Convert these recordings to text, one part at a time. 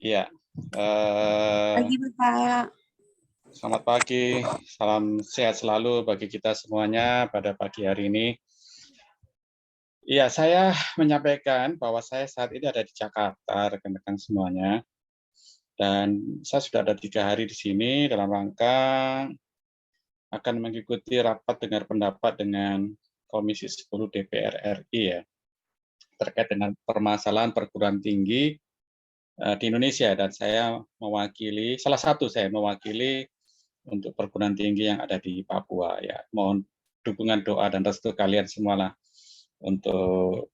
Iya, eh, Pagi, Bapak. selamat pagi, salam sehat selalu bagi kita semuanya pada pagi hari ini. Iya, saya menyampaikan bahwa saya saat ini ada di Jakarta, rekan-rekan semuanya, dan saya sudah ada 3 hari di sini dalam rangka akan mengikuti rapat dengar pendapat dengan Komisi 10 DPR RI ya, terkait dengan permasalahan perguruan tinggi di Indonesia, dan saya mewakili, salah satu saya mewakili untuk perguruan tinggi yang ada di Papua ya. Mohon dukungan doa dan restu kalian semualah untuk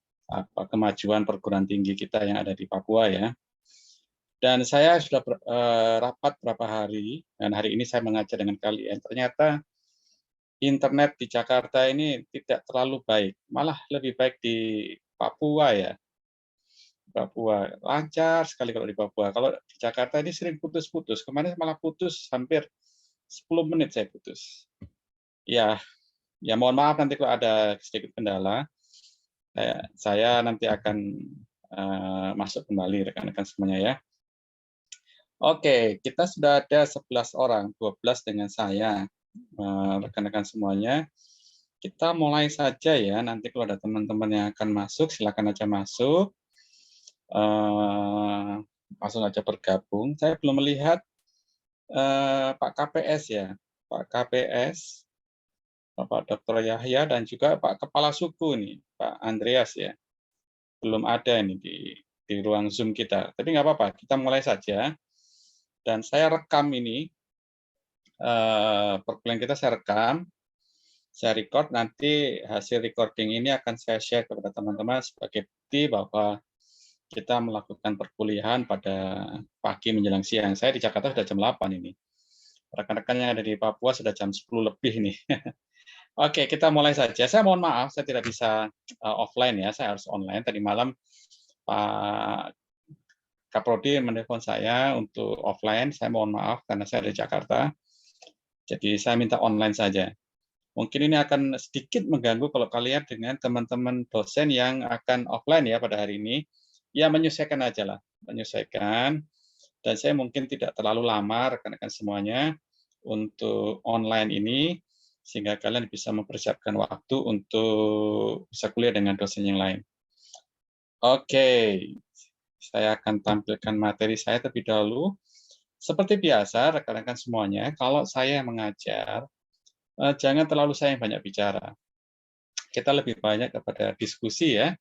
kemajuan perguruan tinggi kita yang ada di Papua ya. Dan saya sudah rapat berapa hari, dan hari ini saya mengajar dengan kalian. Ternyata internet di Jakarta ini tidak terlalu baik, malah lebih baik di Papua ya. Papua lancar sekali kalau di Papua. Kalau di Jakarta ini sering putus-putus. Kemarin malah putus hampir 10 menit saya putus. Ya, ya mohon maaf nanti kalau ada sedikit kendala. Saya nanti akan masuk kembali rekan-rekan semuanya ya. Oke, kita sudah ada 11 orang, 12 dengan saya, rekan-rekan semuanya. Kita mulai saja ya, nanti kalau ada teman-teman yang akan masuk, silakan aja masuk. Langsung aja bergabung. Saya belum melihat Pak KPS ya, Pak KPS, Bapak Dr. Yahya, dan juga Pak Kepala Suku nih, Pak Andreas ya. Belum ada ini di ruang Zoom kita. Tapi nggak apa-apa, kita mulai saja. Dan saya rekam ini, perkuliahan kita saya rekam, saya record, nanti hasil recording ini akan saya share kepada teman-teman sebagai bukti bahwa kita melakukan perkuliahan pada pagi menjelang siang. Saya di Jakarta sudah jam 8 ini. Rekan-rekan yang ada di Papua sudah jam 10 lebih nih. Oke, kita mulai saja. Saya mohon maaf, saya tidak bisa offline ya, saya harus online. Tadi malam Pak Kaprodi menelpon saya untuk offline. Saya mohon maaf karena saya di Jakarta. Jadi saya minta online saja. Mungkin ini akan sedikit mengganggu kalau kalian dengan teman-teman dosen yang akan offline ya pada hari ini. Ya menyesuaikan aja lah, menyesuaikan. Dan saya mungkin tidak terlalu lama rekan-rekan semuanya untuk online ini, sehingga kalian bisa mempersiapkan waktu untuk bisa kuliah dengan dosen yang lain. Oke, saya akan tampilkan materi saya terlebih dahulu. Seperti biasa, rekan-rekan semuanya, kalau saya mengajar, jangan terlalu saya yang banyak bicara. Kita lebih banyak kepada diskusi ya.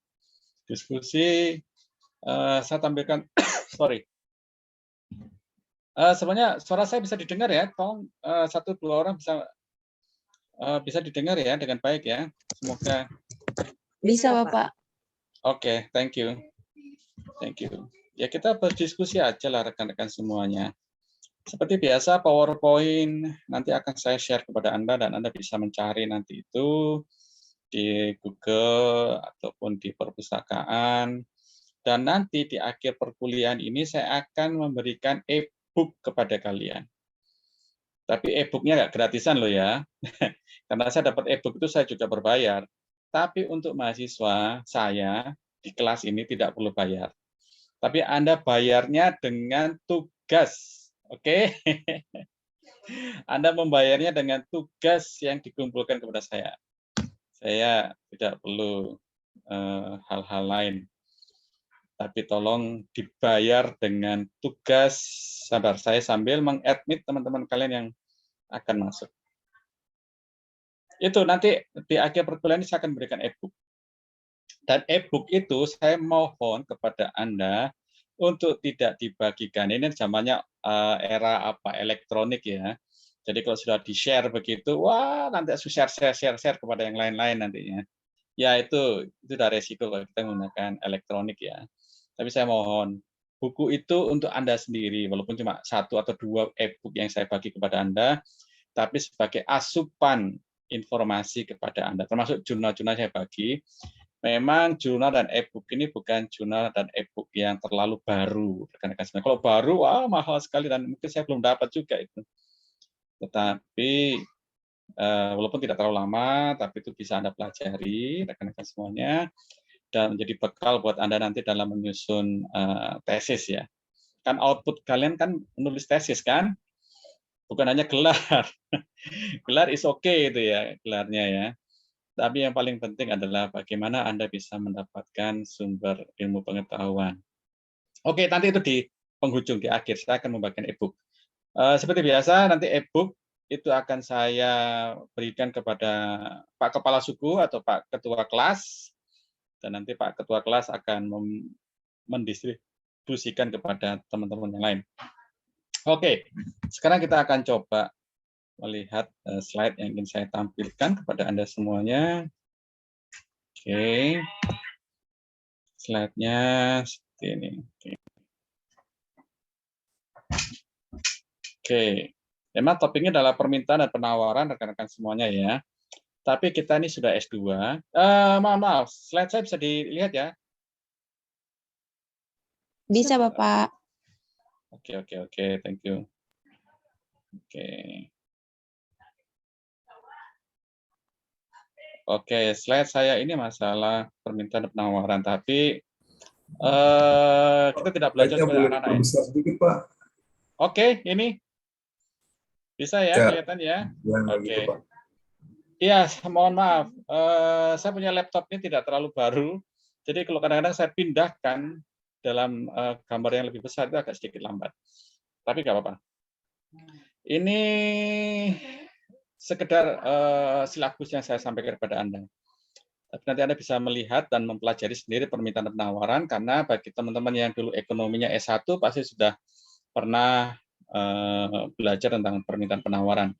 Diskusi, saya tampilkan, sorry. Sebenarnya suara saya bisa didengar ya, tolong 1-2 orang bisa didengar ya dengan baik ya. Semoga. Bisa, Bapak. Oke, thank you. Thank you. Ya kita berdiskusi aja lah rekan-rekan semuanya. Seperti biasa PowerPoint nanti akan saya share kepada Anda dan Anda bisa mencari nanti itu di Google ataupun di perpustakaan. Dan nanti di akhir perkuliahan ini saya akan memberikan e-book kepada kalian. Tapi e-booknya nggak gratisan loh ya. Karena saya dapat e-book itu saya juga berbayar. Tapi untuk mahasiswa saya di kelas ini tidak perlu bayar. Tapi Anda bayarnya dengan tugas. Oke? Anda membayarnya dengan tugas yang dikumpulkan kepada saya. Saya tidak perlu hal-hal lain. Tapi tolong dibayar dengan tugas. Sabar, saya sambil mengadmit teman-teman kalian yang akan masuk. Itu nanti di akhir perkuliahan saya akan berikan e-book. Dan e-book itu saya mohon kepada Anda untuk tidak dibagikan. Ini zamannya era elektronik ya. Jadi kalau sudah di-share begitu, wah nanti share kepada yang lain-lain nantinya. Ya itu sudah resiko kalau kita menggunakan elektronik ya. Tapi saya mohon buku itu untuk Anda sendiri, walaupun cuma 1 atau 2 e-book yang saya bagi kepada Anda, tapi sebagai asupan informasi kepada Anda, termasuk jurnal-jurnal saya bagi. Memang jurnal dan e-book ini bukan jurnal dan e-book yang terlalu baru, rekan-rekan semua. Kalau baru, wah mahal sekali dan mungkin saya belum dapat juga itu. Tetapi walaupun tidak terlalu lama, tapi itu bisa Anda pelajari, rekan-rekan semuanya, dan menjadi bekal buat Anda nanti dalam menyusun tesis ya. Kan output kalian kan menulis tesis kan, bukan hanya gelar. Gelar is okay itu ya, gelarnya ya. Tapi yang paling penting adalah bagaimana Anda bisa mendapatkan sumber ilmu pengetahuan. Oke, nanti itu di penghujung, di akhir saya akan membagikan e-book. Seperti biasa, nanti e-book itu akan saya berikan kepada Pak Kepala Suku atau Pak Ketua Kelas, dan nanti Pak Ketua Kelas akan mendistribusikan kepada teman-teman yang lain. Oke, sekarang kita akan coba melihat slide yang ingin saya tampilkan kepada Anda semuanya. Oke, slide-nya seperti ini. Oke, memang topiknya adalah permintaan dan penawaran rekan-rekan semuanya ya. Tapi kita ini sudah S2. Maaf, slide saya bisa dilihat ya? Bisa, Bapak. Oke, thank you. Oke, slide saya ini masalah permintaan dan penawaran, tapi kita tidak belajar seperti anak-anak ya. Bisa sedikit, Pak. Oke, ini bisa ya, kelihatan ya? Oke. Gitu, Pak. Iya, mohon maaf. Saya punya laptop ini tidak terlalu baru, jadi kalau kadang-kadang saya pindahkan dalam gambar yang lebih besar itu agak sedikit lambat. Tapi nggak apa-apa. Ini sekedar silabus yang saya sampaikan kepada Anda. Tapi nanti Anda bisa melihat dan mempelajari sendiri permintaan dan penawaran, karena bagi teman-teman yang dulu ekonominya S1 pasti sudah pernah belajar tentang permintaan penawaran.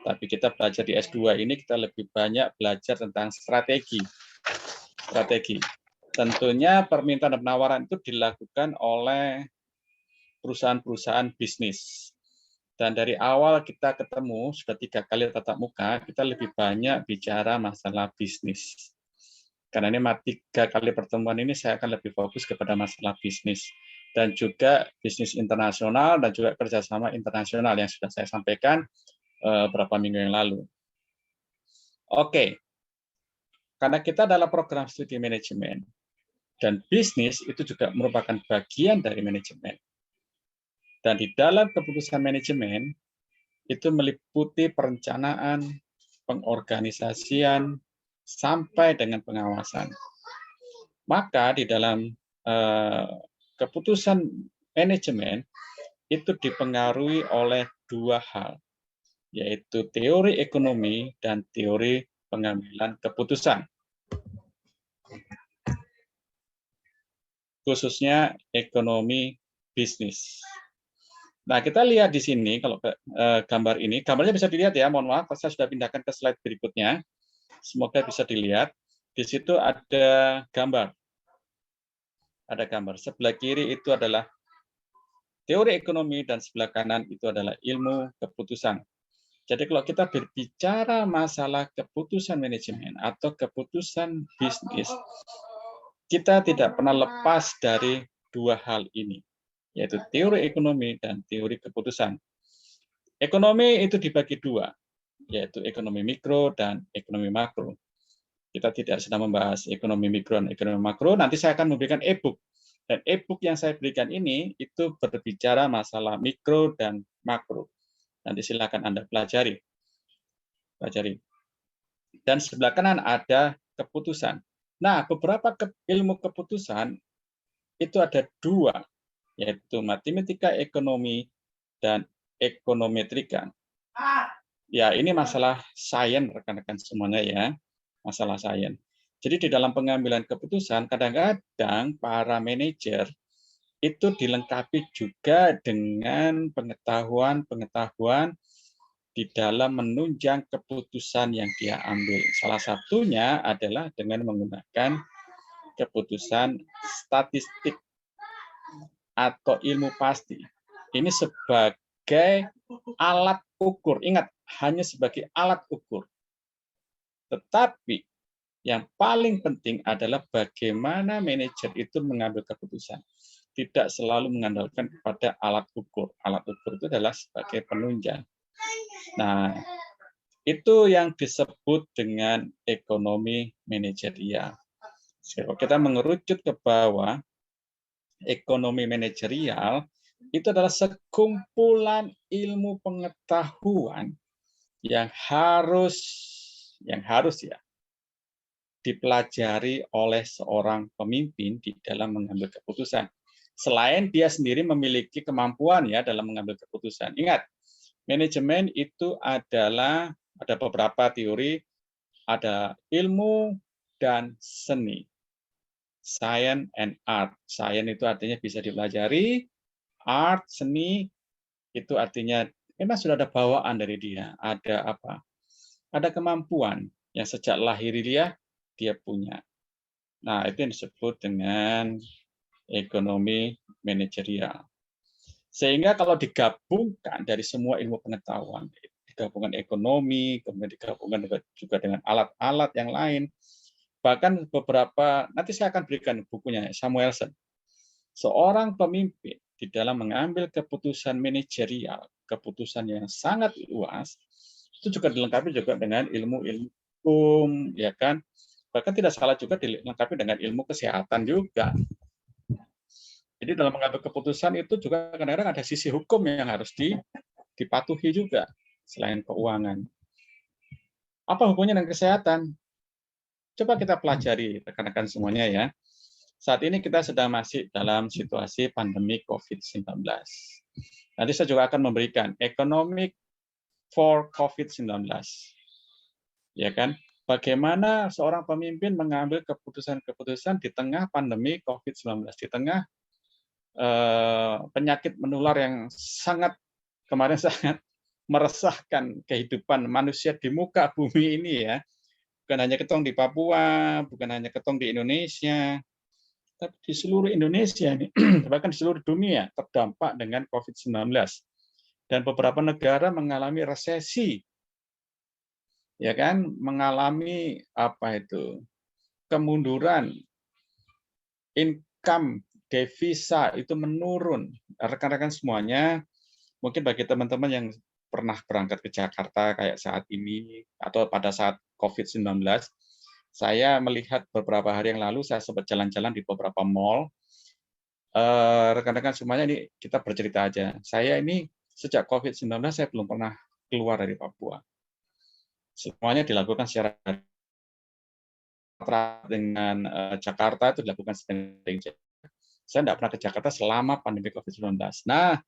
Tapi kita belajar di S2 ini kita lebih banyak belajar tentang strategi. Tentunya permintaan dan penawaran itu dilakukan oleh perusahaan-perusahaan bisnis. Dan dari awal kita ketemu, sudah 3 kali tatap muka, kita lebih banyak bicara masalah bisnis. Karena ini 3 kali pertemuan ini saya akan lebih fokus kepada masalah bisnis. Dan juga bisnis internasional dan juga kerjasama internasional yang sudah saya sampaikan beberapa minggu yang lalu. Oke, karena kita adalah program studi manajemen, dan bisnis itu juga merupakan bagian dari manajemen. Dan di dalam keputusan manajemen, itu meliputi perencanaan, pengorganisasian, sampai dengan pengawasan. Maka di dalam keputusan manajemen, itu dipengaruhi oleh 2 hal, yaitu teori ekonomi dan teori pengambilan keputusan. Khususnya ekonomi bisnis. Nah, kita lihat di sini, kalau gambar ini, gambarnya bisa dilihat ya, mohon maaf, saya sudah pindahkan ke slide berikutnya. Semoga bisa dilihat. Di situ ada gambar. Ada gambar. Sebelah kiri itu adalah teori ekonomi dan sebelah kanan itu adalah ilmu keputusan. Jadi kalau kita berbicara masalah keputusan manajemen atau keputusan bisnis, kita tidak pernah lepas dari 2 hal ini, yaitu teori ekonomi dan teori keputusan. Ekonomi itu dibagi 2, yaitu ekonomi mikro dan ekonomi makro. Kita tidak sedang membahas ekonomi mikro dan ekonomi makro, nanti saya akan memberikan e-book. Dan e-book yang saya berikan ini itu berbicara masalah mikro dan makro. Nanti silakan Anda pelajari. Dan sebelah kanan ada keputusan. Nah, beberapa ilmu keputusan itu ada 2, yaitu matematika ekonomi dan ekonometrika. Ya, ini masalah sains rekan-rekan semuanya ya, masalah sains. Jadi di dalam pengambilan keputusan, kadang-kadang para manajer itu dilengkapi juga dengan pengetahuan di dalam menunjang keputusan yang dia ambil. Salah satunya adalah dengan menggunakan keputusan statistik atau ilmu pasti. Ini sebagai alat ukur. Ingat, hanya sebagai alat ukur. Tetapi yang paling penting adalah bagaimana manajer itu mengambil keputusan. Tidak selalu mengandalkan kepada alat ukur. Alat ukur itu adalah sebagai penunjang. Nah, itu yang disebut dengan ekonomi manajerial. Kalau kita mengerucut ke bawah, ekonomi manajerial itu adalah sekumpulan ilmu pengetahuan yang harus ya dipelajari oleh seorang pemimpin di dalam mengambil keputusan. Selain dia sendiri memiliki kemampuan ya dalam mengambil keputusan. Ingat, manajemen itu adalah ada beberapa teori, ada ilmu dan seni. Science and art. Science itu artinya bisa dipelajari, art, seni itu artinya memang sudah ada bawaan dari dia, ada apa? Ada kemampuan yang sejak lahiriah dia punya. Nah, itu yang disebut dengan ekonomi manajerial. Sehingga kalau digabungkan dari semua ilmu pengetahuan, digabungkan ekonomi, kemudian digabungkan juga dengan alat-alat yang lain, bahkan beberapa, nanti saya akan berikan bukunya Samuelson. Seorang pemimpin di dalam mengambil keputusan manajerial, keputusan yang sangat luas, itu juga dilengkapi juga dengan ilmu-ilmu hukum, ya kan? Bahkan tidak salah juga dilengkapi dengan ilmu kesehatan juga. Jadi dalam mengambil keputusan itu juga kadang-kadang ada sisi hukum yang harus dipatuhi juga selain keuangan. Apa hubungannya dengan kesehatan? Coba kita pelajari rekan-rekan semuanya ya. Saat ini kita sedang masih dalam situasi pandemi COVID-19. Nanti saya juga akan memberikan economic for COVID-19. Ya kan? Bagaimana seorang pemimpin mengambil keputusan-keputusan di tengah pandemi COVID-19, di tengah penyakit menular yang kemarin sangat meresahkan kehidupan manusia di muka bumi ini ya. Bukan hanya ketong di Papua, bukan hanya ketong di Indonesia, tapi di seluruh Indonesia ini, bahkan di seluruh dunia terdampak dengan COVID-19. Dan beberapa negara mengalami resesi, ya kan, mengalami apa itu, kemunduran, income, devisa itu menurun. Rekan-rekan semuanya, mungkin bagi teman-teman yang pernah berangkat ke Jakarta kayak saat ini, atau pada saat COVID-19, saya melihat beberapa hari yang lalu, saya sempat jalan-jalan di beberapa mall. Rekan-rekan semuanya ini kita bercerita aja. Saya ini sejak COVID-19 saya belum pernah keluar dari Papua. Semuanya dilakukan secara dengan Jakarta itu dilakukan standing check. Saya tidak pernah ke Jakarta selama pandemi COVID-19. Nah,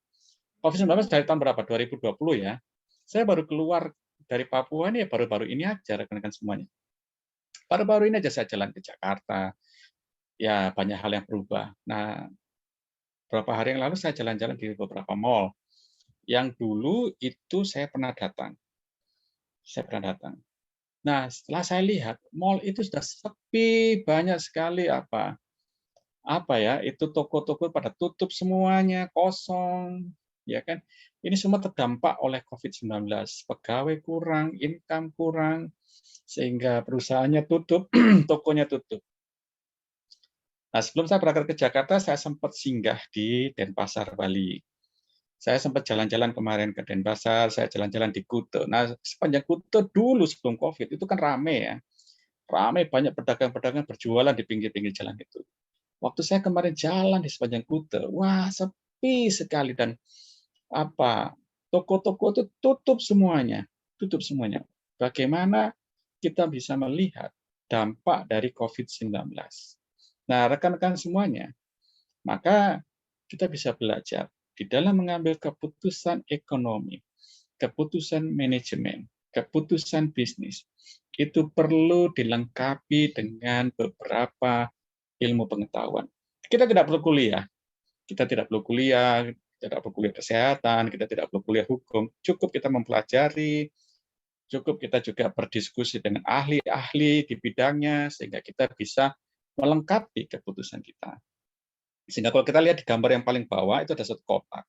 COVID-19 dari tahun berapa? 2020 ya. Saya baru keluar dari Papua ini baru-baru ini aja rekan-rekan semuanya. Baru-baru ini aja saya jalan ke Jakarta. Ya, banyak hal yang berubah. Nah, beberapa hari yang lalu saya jalan-jalan di beberapa mall. Yang dulu itu saya pernah datang. Nah, setelah saya lihat, mall itu sudah sepi, banyak sekali itu toko-toko pada tutup semuanya, kosong, ya kan? Ini semua terdampak oleh COVID-19. Pegawai kurang, income kurang, sehingga perusahaannya tutup, tokonya tutup. Nah, sebelum saya berangkat ke Jakarta, saya sempat singgah di Denpasar, Bali. Saya sempat jalan-jalan kemarin ke Denpasar, saya jalan-jalan di Kuta. Nah, sepanjang Kuta dulu sebelum COVID itu kan rame ya. Ramai, banyak pedagang-pedagang berjualan di pinggir-pinggir jalan itu. Waktu saya kemarin jalan di sepanjang Kuta, wah sepi sekali dan toko-toko itu tutup semuanya, tutup semuanya. Bagaimana kita bisa melihat dampak dari COVID-19? Nah, rekan-rekan semuanya, maka kita bisa belajar di dalam mengambil keputusan ekonomi, keputusan manajemen, keputusan bisnis, itu perlu dilengkapi dengan beberapa ilmu pengetahuan. Kita tidak perlu kuliah, tidak perlu kuliah kesehatan, kita tidak perlu kuliah hukum, cukup kita mempelajari, cukup kita juga berdiskusi dengan ahli-ahli di bidangnya, sehingga kita bisa melengkapi keputusan kita. Sehingga kalau kita lihat di gambar yang paling bawah, itu ada satu kotak.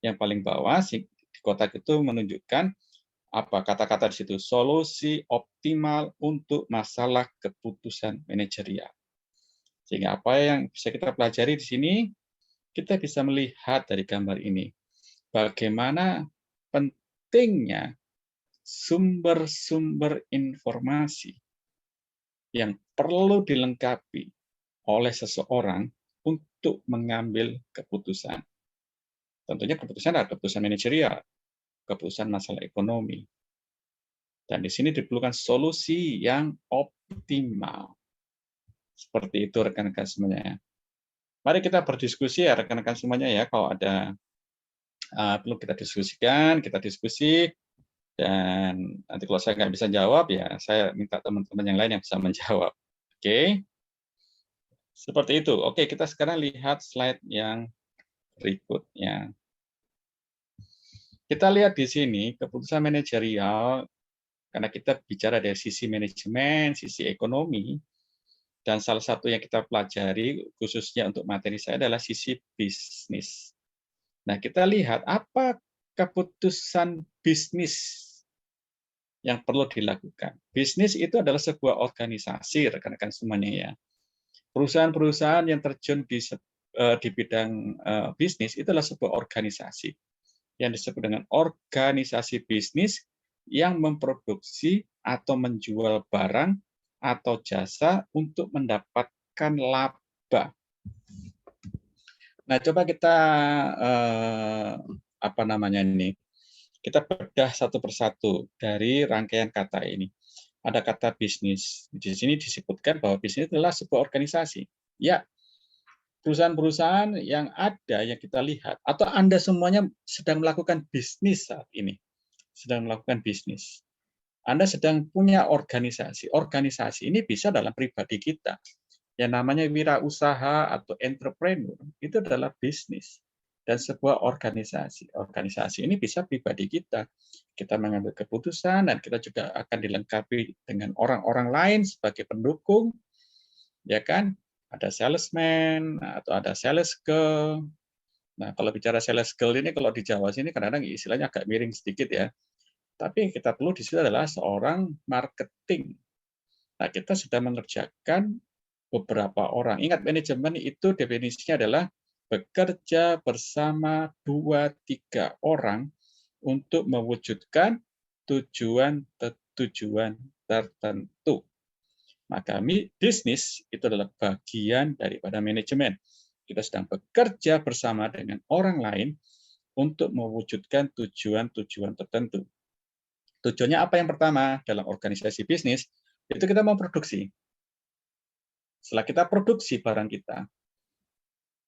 Yang paling bawah, di kotak itu menunjukkan kata-kata di situ, solusi optimal untuk masalah keputusan manajerial. Sehingga apa yang bisa kita pelajari di sini, kita bisa melihat dari gambar ini, bagaimana pentingnya sumber-sumber informasi yang perlu dilengkapi oleh seseorang untuk mengambil keputusan. Tentunya keputusan adalah keputusan manajerial, keputusan masalah ekonomi. Dan di sini diperlukan solusi yang optimal. Seperti itu rekan-rekan semuanya. Mari kita berdiskusi ya rekan-rekan semuanya ya. Kalau ada perlu kita diskusikan, kita diskusi. Dan nanti kalau saya nggak bisa jawab, ya saya minta teman-teman yang lain yang bisa menjawab. Oke, seperti itu. Oke, kita sekarang lihat slide yang berikutnya. Kita lihat di sini keputusan manajerial, karena kita bicara dari sisi manajemen, sisi ekonomi, dan salah satu yang kita pelajari khususnya untuk materi saya adalah sisi bisnis. Nah, kita lihat apa keputusan bisnis yang perlu dilakukan. Bisnis itu adalah sebuah organisasi, rekan-rekan semuanya ya. Perusahaan-perusahaan yang terjun di bidang bisnis itu adalah sebuah organisasi yang disebut dengan organisasi bisnis yang memproduksi atau menjual barang atau jasa untuk mendapatkan laba. Nah, coba kita kita bedah satu persatu dari rangkaian kata ini. Ada kata bisnis. Di sini disebutkan bahwa bisnis adalah sebuah organisasi. Ya, perusahaan-perusahaan yang ada yang kita lihat, atau Anda semuanya sedang melakukan bisnis saat ini, sedang melakukan bisnis. Anda sedang punya organisasi. Organisasi ini bisa dalam pribadi kita. Yang namanya wirausaha atau entrepreneur, itu adalah bisnis. Dan sebuah organisasi. Organisasi ini bisa pribadi kita. Kita mengambil keputusan, dan kita juga akan dilengkapi dengan orang-orang lain sebagai pendukung, ya kan? Ada salesman atau ada sales girl. Nah, kalau bicara sales girl ini kalau di Jawa sini kadang-kadang istilahnya agak miring sedikit ya. Tapi yang kita perlu di situ adalah seorang marketing. Nah, kita sudah mengerjakan beberapa orang. Ingat, manajemen itu definisinya adalah bekerja bersama 2-3 orang untuk mewujudkan tujuan tertentu. Maka bisnis itu adalah bagian daripada manajemen. Kita sedang bekerja bersama dengan orang lain untuk mewujudkan tujuan-tujuan tertentu. Tujuannya apa yang pertama dalam organisasi bisnis? Itu kita mau produksi. Setelah kita produksi barang kita,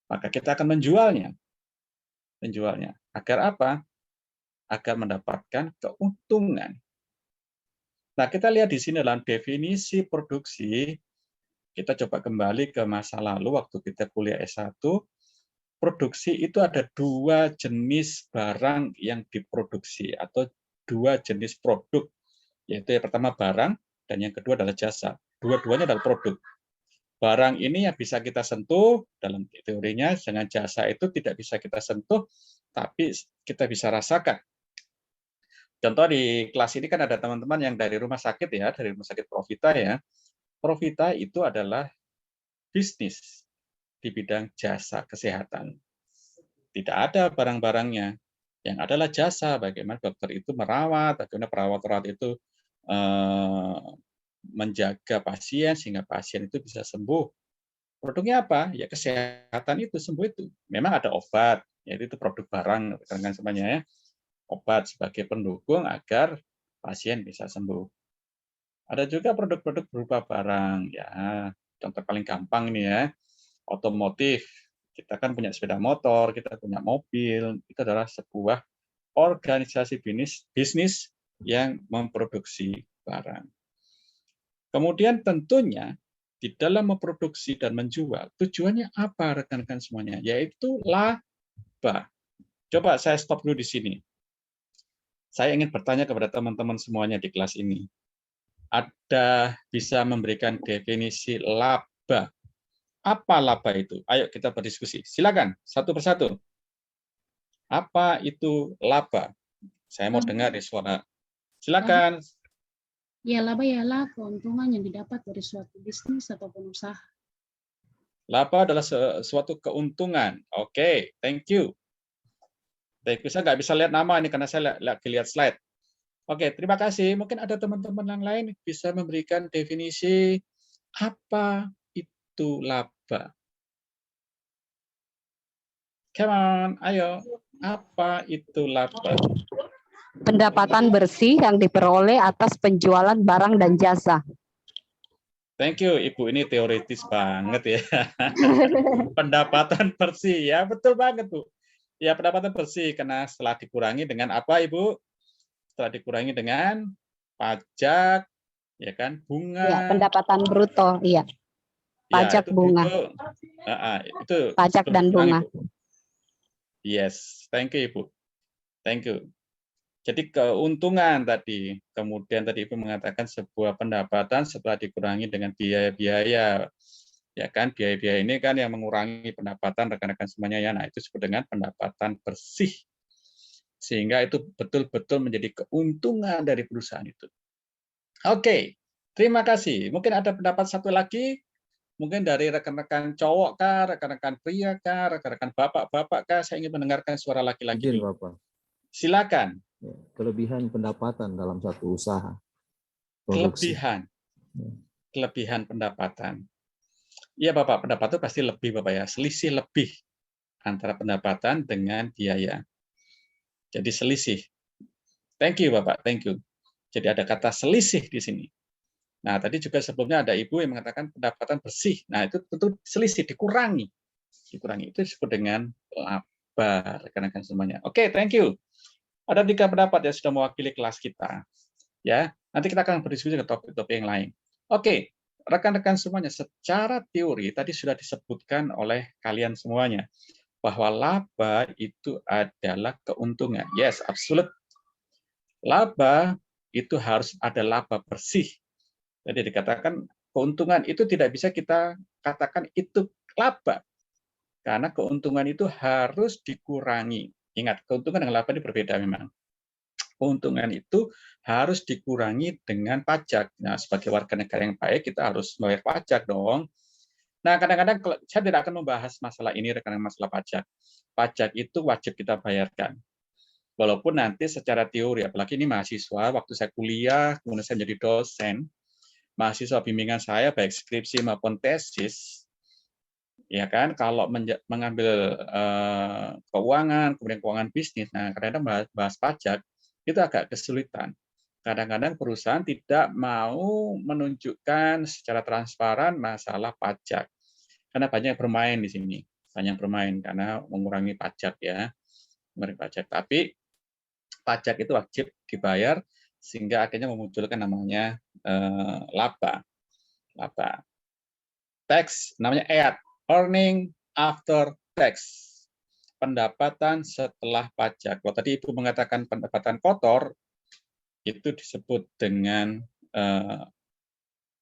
maka kita akan menjualnya. Agar apa? Agar mendapatkan keuntungan. Nah, kita lihat di sini dalam definisi produksi. Kita coba kembali ke masa lalu waktu kita kuliah S1. Produksi itu ada 2 jenis barang yang diproduksi atau 2 jenis produk. Yaitu yang pertama barang dan yang kedua adalah jasa. Dua-duanya adalah produk. Barang ini yang bisa kita sentuh dalam teorinya, dengan jasa itu tidak bisa kita sentuh, tapi kita bisa rasakan. Contoh di kelas ini kan ada teman-teman yang dari rumah sakit ya, dari rumah sakit Profita ya. Profita itu adalah bisnis di bidang jasa kesehatan. Tidak ada barang-barangnya. Yang adalah jasa, bagaimana dokter itu merawat, bagaimana perawat-perawat itu menjaga pasien sehingga pasien itu bisa sembuh. Produknya apa? Ya kesehatan itu, sembuh itu. Memang ada obat, yaitu itu produk barang, rekan-rekan semuanya ya. Obat sebagai pendukung agar pasien bisa sembuh. Ada juga produk-produk berupa barang, ya. Contoh paling gampang ini ya, otomotif. Kita kan punya sepeda motor, kita punya mobil, itu adalah sebuah organisasi bisnis yang memproduksi barang. Kemudian tentunya di dalam memproduksi dan menjual, tujuannya apa rekan-rekan semuanya? Yaitu laba. Coba saya stop dulu di sini. Saya ingin bertanya kepada teman-teman semuanya di kelas ini. Ada bisa memberikan definisi laba. Apa laba itu? Ayo kita berdiskusi. Silakan, satu persatu. Apa itu laba? Saya mau dengar suara. Silakan. Ya, laba ialah keuntungan yang didapat dari suatu bisnis ataupun usaha. Laba adalah suatu keuntungan. Oke, thank you. Saya nggak bisa lihat nama ini karena saya lagi lihat slide. Oke, terima kasih. Mungkin ada teman-teman yang lain bisa memberikan definisi apa itu laba. Come on, ayo. Apa itu laba? Pendapatan bersih yang diperoleh atas penjualan barang dan jasa. Thank you, Ibu. Ini teoritis banget ya. Pendapatan bersih, ya betul banget, Bu. Ya, pendapatan bersih, karena setelah dikurangi dengan apa, Ibu? Setelah dikurangi dengan pajak, ya kan, Ya, bunga, pendapatan bruto, iya. ya Pajak itu bunga, itu pajak sebelum dan dikurangi, bunga. Bu. Yes, thank you, Ibu. Thank you. Jadi keuntungan tadi, kemudian tadi Ibu mengatakan sebuah pendapatan setelah dikurangi dengan biaya-biaya, ya kan, biaya-biaya ini kan yang mengurangi pendapatan rekan-rekan semuanya ya. Nah, itu disebut dengan pendapatan bersih. Sehingga itu betul-betul menjadi keuntungan dari perusahaan itu. Oke, terima kasih. Mungkin ada pendapat satu lagi, mungkin dari rekan-rekan cowok kah, rekan-rekan pria kah, rekan-rekan bapak-bapak kah, saya ingin mendengarkan suara laki-laki Izin, dulu. Bapak. Silakan. Ya, kelebihan pendapatan dalam satu usaha produksi. Kelebihan pendapatan. Iya Bapak, pendapatan pasti lebih Bapak ya, selisih lebih antara pendapatan dengan biaya. Jadi selisih. Thank you Bapak, thank you. Jadi ada kata selisih di sini. Nah, tadi juga sebelumnya ada Ibu yang mengatakan pendapatan bersih. Nah, itu tentu selisih, dikurangi. Dikurangi, itu disebut dengan laba, rekan-rekan semuanya. Oke, thank you. Ada 3 pendapat yang sudah mewakili kelas kita. Ya, nanti kita akan berdiskusi ke topik-topik yang lain. Oke, rekan-rekan semuanya, secara teori tadi sudah disebutkan oleh kalian semuanya bahwa laba itu adalah keuntungan. Yes, absolut. Laba itu harus ada laba bersih. Jadi dikatakan keuntungan itu tidak bisa kita katakan itu laba, karena keuntungan itu harus dikurangi. Ingat, keuntungan dengan laba ini berbeda memang. Keuntungan itu harus dikurangi dengan pajak. Nah, sebagai warga negara yang baik, kita harus membayar pajak dong. Nah, kadang-kadang saya tidak akan membahas masalah ini, rekan-rekan, masalah pajak. Pajak itu wajib kita bayarkan. Walaupun nanti secara teori, apalagi ini mahasiswa, waktu saya kuliah, kemudian saya menjadi dosen, mahasiswa bimbingan saya, baik skripsi maupun tesis, ya kan, kalau mengambil keuangan, kemudian keuangan bisnis, nah kadang-kadang bahas pajak, itu agak kesulitan. Kadang-kadang perusahaan tidak mau menunjukkan secara transparan masalah pajak. Karena banyak bermain di sini. Banyak bermain karena mengurangi pajak ya. Mengurangi pajak. Tapi pajak itu wajib dibayar sehingga akhirnya memunculkan namanya laba. Laba. Tax namanya EAT, earning after tax. Pendapatan setelah pajak. Kalau tadi Ibu mengatakan pendapatan kotor, itu disebut dengan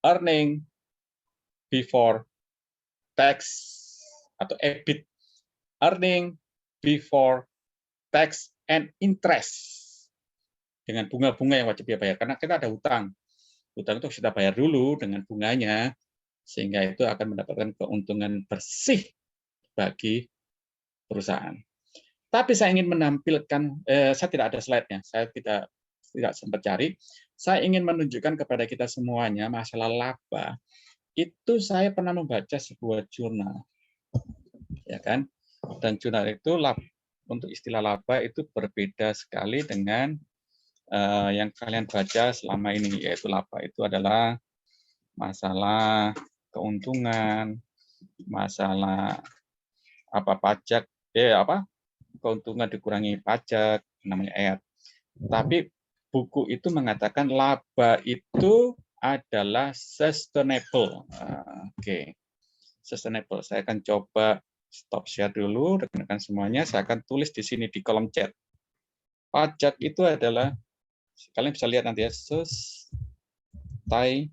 earning before tax atau EBIT, earning before tax and interest, dengan bunga-bunga yang wajib dia bayar. Karena kita ada hutang. Hutang itu kita bayar dulu dengan bunganya, sehingga itu akan mendapatkan keuntungan bersih bagi perusahaan. Tapi saya ingin menampilkan, saya tidak ada slide-nya, saya tidak sempat cari. Saya ingin menunjukkan kepada kita semuanya masalah laba. Itu saya pernah membaca sebuah jurnal, ya kan? Dan jurnal itu untuk istilah laba itu berbeda sekali dengan yang kalian baca selama ini, yaitu laba itu adalah masalah keuntungan, masalah pajak, keuntungan dikurangi pajak, namanya EAT. Tapi buku itu mengatakan laba itu adalah sustainable. Oke. Sustainable. Saya akan coba stop share dulu, rekan-rekan semuanya. Saya akan tulis di sini di kolom chat. Pajak itu adalah, kalian bisa lihat nanti ya, sustainable.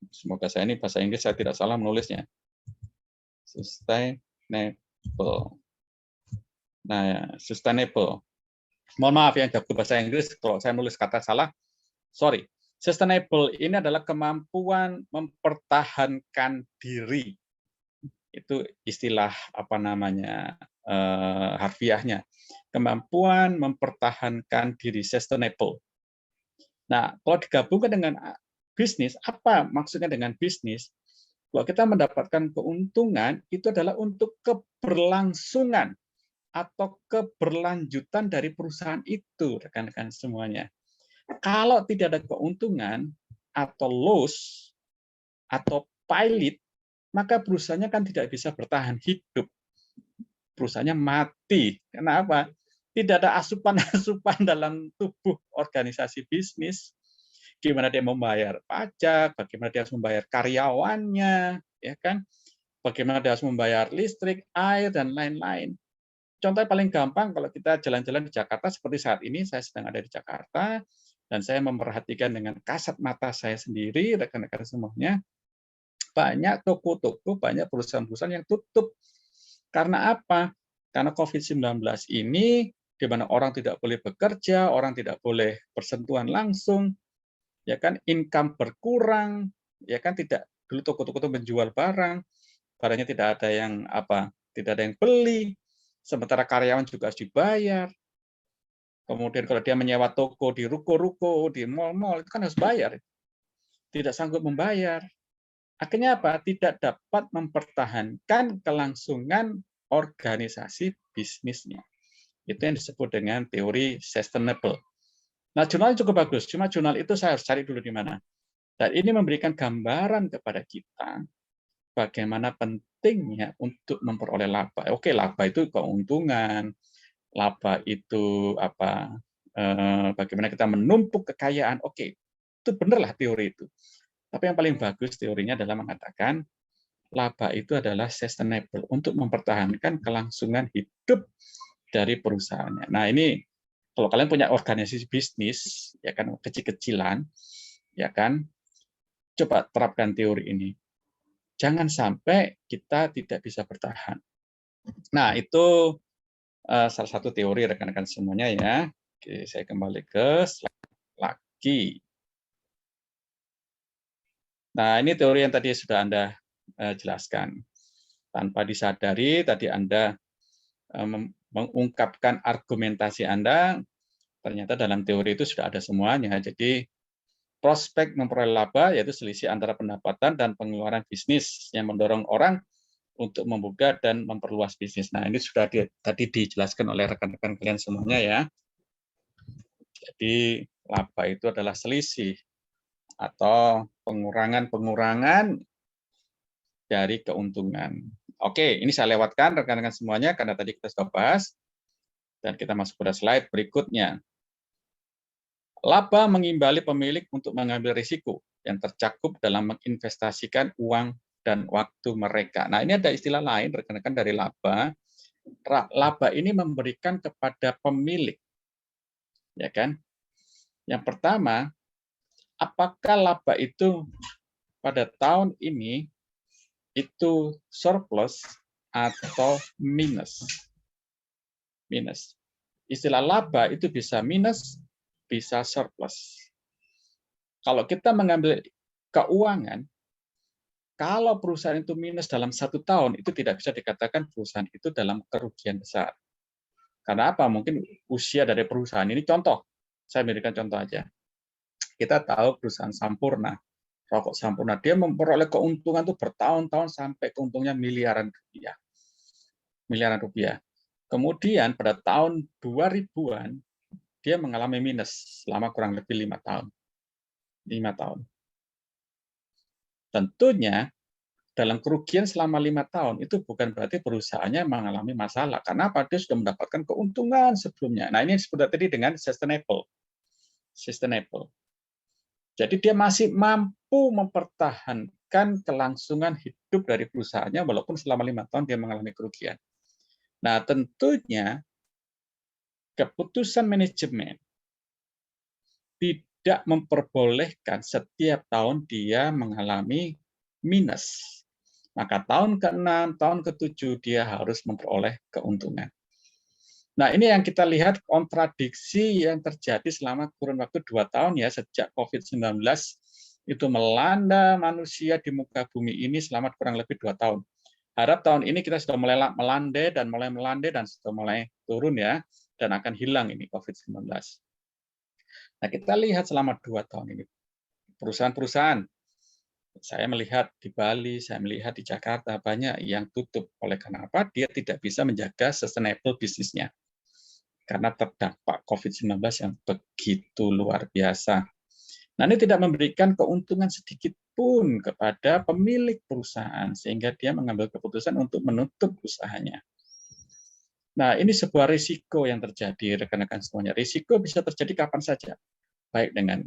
Semoga saya ini bahasa Inggris saya tidak salah menulisnya. Sustainable. Nah, sustainable. Mohon maaf yang jago bahasa Inggris kalau saya nulis kata salah. Sorry. Sustainable ini adalah kemampuan mempertahankan diri. Itu istilah harfiahnya. Kemampuan mempertahankan diri, sustainable. Nah, kalau digabungkan dengan bisnis, apa maksudnya dengan bisnis? Bahwa kita mendapatkan keuntungan itu adalah untuk keberlangsungan atau keberlanjutan dari perusahaan itu, rekan-rekan semuanya. Kalau tidak ada keuntungan atau loss atau pilot, maka perusahaannya kan tidak bisa bertahan hidup. Perusahaannya mati. Kenapa? Tidak ada asupan-asupan dalam tubuh organisasi bisnis. Gimana dia membayar pajak, bagaimana dia harus membayar karyawannya, ya kan? Bagaimana dia harus membayar listrik, air, dan lain-lain. Contoh paling gampang kalau kita jalan-jalan di Jakarta seperti saat ini, saya sedang ada di Jakarta dan saya memperhatikan dengan kasat mata saya sendiri, rekan-rekan semuanya, banyak toko-toko, banyak perusahaan-perusahaan yang tutup. Karena apa? Karena COVID-19 ini, di mana orang tidak boleh bekerja, orang tidak boleh bersentuhan langsung, ya kan, income berkurang, ya kan, tidak, dulu toko-toko itu menjual barang, barangnya tidak ada yang tidak ada yang beli, sementara karyawan juga harus dibayar. Kemudian kalau dia menyewa toko di ruko-ruko, di mal-mal, itu kan harus bayar. Tidak sanggup membayar. Akhirnya apa? Tidak dapat mempertahankan kelangsungan organisasi bisnisnya. Itu yang disebut dengan teori sustainable. Nah, jurnal cukup bagus, cuma jurnal itu saya harus cari dulu di mana. Dan ini memberikan gambaran kepada kita bagaimana pentingnya untuk memperoleh laba. Oke, laba itu keuntungan, laba itu bagaimana kita menumpuk kekayaan. Oke, itu benarlah teori itu. Tapi yang paling bagus teorinya adalah mengatakan laba itu adalah sustainable untuk mempertahankan kelangsungan hidup dari perusahaannya. Nah, ini kalau kalian punya organisasi bisnis, ya kan, kecil-kecilan, ya kan, coba terapkan teori ini. Jangan sampai kita tidak bisa bertahan. Nah, itu salah satu teori rekan-rekan semuanya ya. Oke, saya kembali ke slide lagi. Nah, ini teori yang tadi sudah Anda jelaskan. Tanpa disadari, tadi Anda mengungkapkan argumentasi Anda, ternyata dalam teori itu sudah ada semuanya. Jadi, prospek memperoleh laba yaitu selisih antara pendapatan dan pengeluaran bisnis yang mendorong orang untuk membuka dan memperluas bisnis. Nah, ini sudah tadi dijelaskan oleh rekan-rekan kalian semuanya ya. Jadi, laba itu adalah selisih atau pengurangan-pengurangan dari keuntungan. Oke, ini saya lewatkan rekan-rekan semuanya karena tadi kita sudah bahas. Dan kita masuk pada slide berikutnya. Laba mengimbali pemilik untuk mengambil risiko yang tercakup dalam menginvestasikan uang dan waktu mereka. Nah, ini ada istilah lain rekan-rekan dari laba. Laba ini memberikan kepada pemilik. Ya kan? Yang pertama, apakah laba itu pada tahun ini itu surplus atau minus? Minus. Istilah laba itu bisa minus, bisa surplus. Kalau kita mengambil keuangan, kalau perusahaan itu minus dalam 1 tahun, itu tidak bisa dikatakan perusahaan itu dalam kerugian besar. Karena apa? Mungkin usia dari perusahaan ini, contoh, saya berikan contoh aja. Kita tahu perusahaan Sampurna, rokok Sampurna, dia memperoleh keuntungan itu bertahun-tahun sampai keuntungnya miliaran rupiah. Miliaran rupiah. Kemudian pada tahun 2000-an, dia mengalami minus selama kurang lebih 5 tahun. 5 tahun. Tentunya, dalam kerugian selama 5 tahun, itu bukan berarti perusahaannya mengalami masalah. Karena apa? Dia sudah mendapatkan keuntungan sebelumnya. Nah, ini disebut tadi dengan sustainable. Sustainable. Jadi dia masih mampu mempertahankan kelangsungan hidup dari perusahaannya, walaupun selama 5 tahun dia mengalami kerugian. Nah, tentunya keputusan manajemen tidak memperbolehkan setiap tahun dia mengalami minus. Maka tahun ke-6, tahun ke-7 dia harus memperoleh keuntungan. Nah, ini yang kita lihat kontradiksi yang terjadi selama kurun waktu 2 tahun ya, sejak COVID-19 itu melanda manusia di muka bumi ini selama kurang lebih 2 tahun. Harap tahun ini kita sudah mulai melandai dan sudah mulai turun ya, dan akan hilang ini COVID-19. Nah, kita lihat selama 2 tahun ini. perusahaan-perusahaan. Saya melihat di Bali, saya melihat di Jakarta, banyak yang tutup. Oleh karena apa? Dia tidak bisa menjaga sustainable bisnisnya. Karena terdampak COVID-19 yang begitu luar biasa. Nah, ini tidak memberikan keuntungan sedikit pun kepada pemilik perusahaan, sehingga dia mengambil keputusan untuk menutup usahanya. Nah, ini sebuah risiko yang terjadi, rekan-rekan semuanya. Risiko bisa terjadi kapan saja, baik dengan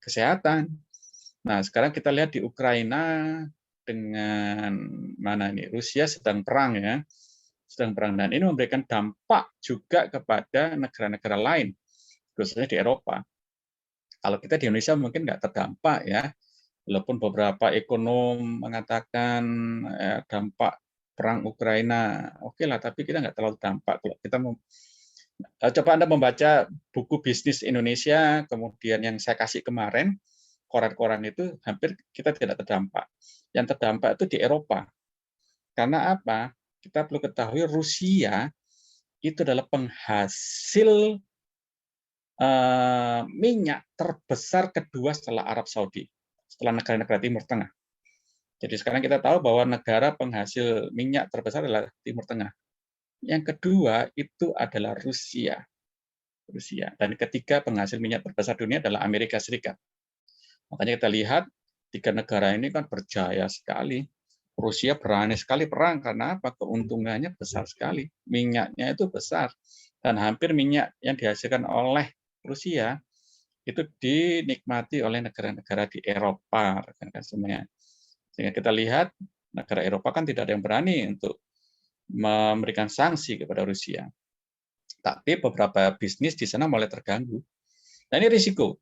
kesehatan. Nah, sekarang kita lihat di Ukraina dengan mana ini? Rusia sedang perang ya. Sedang perang, dan ini memberikan dampak juga kepada negara-negara lain, khususnya di Eropa. Kalau kita di Indonesia mungkin nggak terdampak ya, walaupun beberapa ekonom mengatakan dampak perang Ukraina, oke lah, tapi kita nggak terlalu dampak. Kalau kita coba Anda membaca buku bisnis Indonesia, kemudian yang saya kasih kemarin, koran-koran itu hampir kita tidak terdampak. Yang terdampak itu di Eropa. Karena apa? Kita perlu ketahui Rusia itu adalah penghasil minyak terbesar kedua setelah Arab Saudi, setelah negara-negara Timur Tengah. Jadi sekarang kita tahu bahwa negara penghasil minyak terbesar adalah Timur Tengah. Yang kedua itu adalah Rusia. Dan ketiga penghasil minyak terbesar dunia adalah Amerika Serikat. Makanya kita lihat tiga negara ini kan berjaya sekali. Rusia berani sekali perang karena apa? Keuntungannya besar sekali. Minyaknya itu besar. Dan hampir minyak yang dihasilkan oleh Rusia itu dinikmati oleh negara-negara di Eropa, rekan-rekan semuanya. Sehingga kita lihat negara Eropa kan tidak ada yang berani untuk memberikan sanksi kepada Rusia. Tapi beberapa bisnis di sana mulai terganggu. Nah, ini risiko.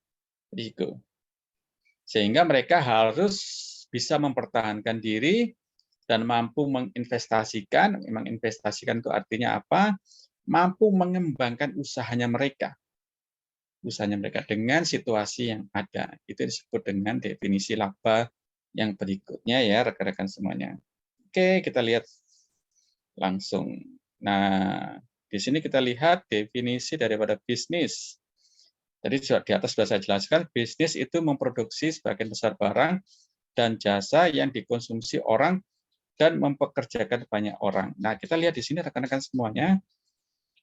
Sehingga mereka harus bisa mempertahankan diri dan mampu menginvestasikan. Memang investasikan itu artinya apa? Mampu mengembangkan usahanya mereka dengan situasi yang ada. Itu disebut dengan definisi laba yang berikutnya ya, rekan-rekan semuanya. Oke, kita lihat langsung. Nah, di sini kita lihat definisi daripada bisnis. Jadi di atas sudah saya jelaskan, bisnis itu memproduksi sebagian besar barang dan jasa yang dikonsumsi orang dan mempekerjakan banyak orang. Nah, kita lihat di sini rekan-rekan semuanya,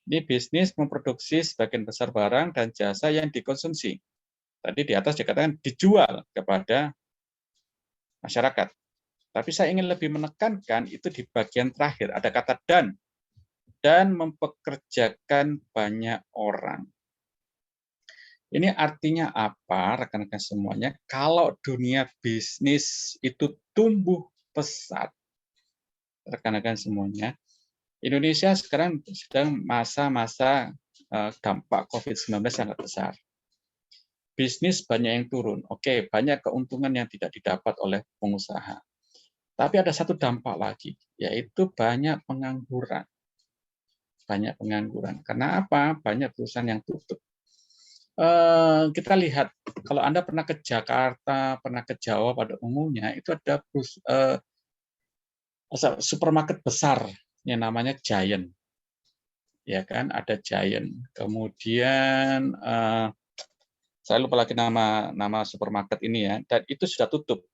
ini bisnis memproduksi sebagian besar barang dan jasa yang dikonsumsi. Tadi di atas dikatakan dijual kepada masyarakat. Tapi saya ingin lebih menekankan itu di bagian terakhir, ada kata dan mempekerjakan banyak orang. Ini artinya apa, rekan-rekan semuanya? Kalau dunia bisnis itu tumbuh pesat, rekan-rekan semuanya, Indonesia sekarang sedang masa-masa dampak COVID-19 sangat besar. Bisnis banyak yang turun. Oke, banyak keuntungan yang tidak didapat oleh pengusaha. Tapi ada satu dampak lagi, yaitu banyak pengangguran. Karena apa? Banyak perusahaan yang tutup. Kita lihat, kalau Anda pernah ke Jakarta, pernah ke Jawa pada umumnya, itu ada supermarket besar yang namanya Giant. Ya kan, ada Giant. Kemudian saya lupa lagi nama supermarket ini ya, dan itu sudah tutup.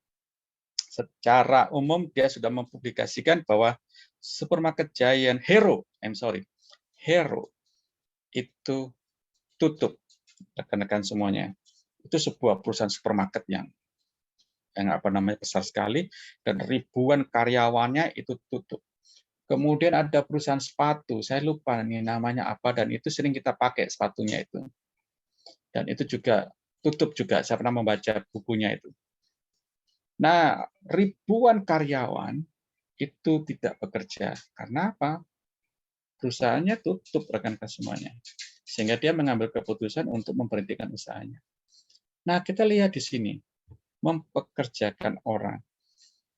Secara umum dia sudah mempublikasikan bahwa supermarket Giant Hero itu tutup, rekan-rekan semuanya. Itu sebuah perusahaan supermarket yang besar sekali, dan ribuan karyawannya itu tutup. Kemudian ada perusahaan sepatu, saya lupa nih namanya apa, dan itu sering kita pakai sepatunya itu. Dan itu juga tutup juga, saya pernah membaca bukunya itu. Nah, ribuan karyawan itu tidak bekerja. Karena apa? Perusahaannya tutup, rekan-rekan semuanya. Sehingga dia mengambil keputusan untuk memberhentikan usahanya. Nah, kita lihat di sini, mempekerjakan orang.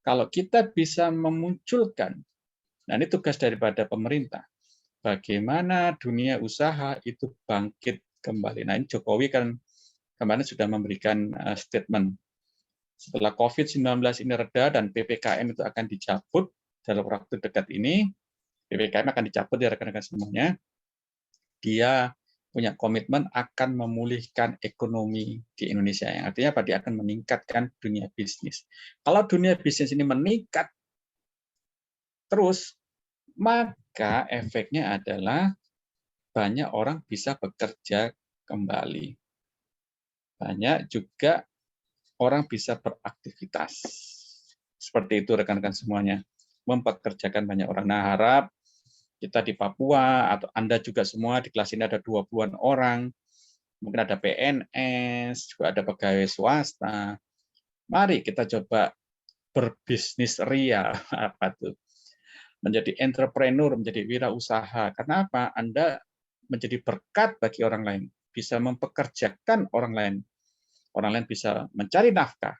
Kalau kita bisa memunculkan, nah ini tugas daripada pemerintah, bagaimana dunia usaha itu bangkit kembali. Nah, ini Jokowi kan kemarin sudah memberikan statement. Setelah COVID-19 ini reda dan PPKM itu akan dicabut dalam waktu dekat ini, PPKM akan dicabut ya rekan-rekan semuanya, dia punya komitmen akan memulihkan ekonomi di Indonesia. Yang artinya apa? Dia akan meningkatkan dunia bisnis. Kalau dunia bisnis ini meningkat terus, maka efeknya adalah banyak orang bisa bekerja kembali. Banyak juga orang bisa beraktivitas. Seperti itu rekan-rekan semuanya. Mempekerjakan banyak orang. Nah, harap kita di Papua, atau Anda juga semua di kelas ini ada 20-an orang, mungkin ada PNS, juga ada pegawai swasta. Mari kita coba berbisnis ria, apa tuh? Menjadi entrepreneur, menjadi wirausaha. Karena apa? Anda menjadi berkat bagi orang lain, bisa mempekerjakan orang lain. Orang lain bisa mencari nafkah.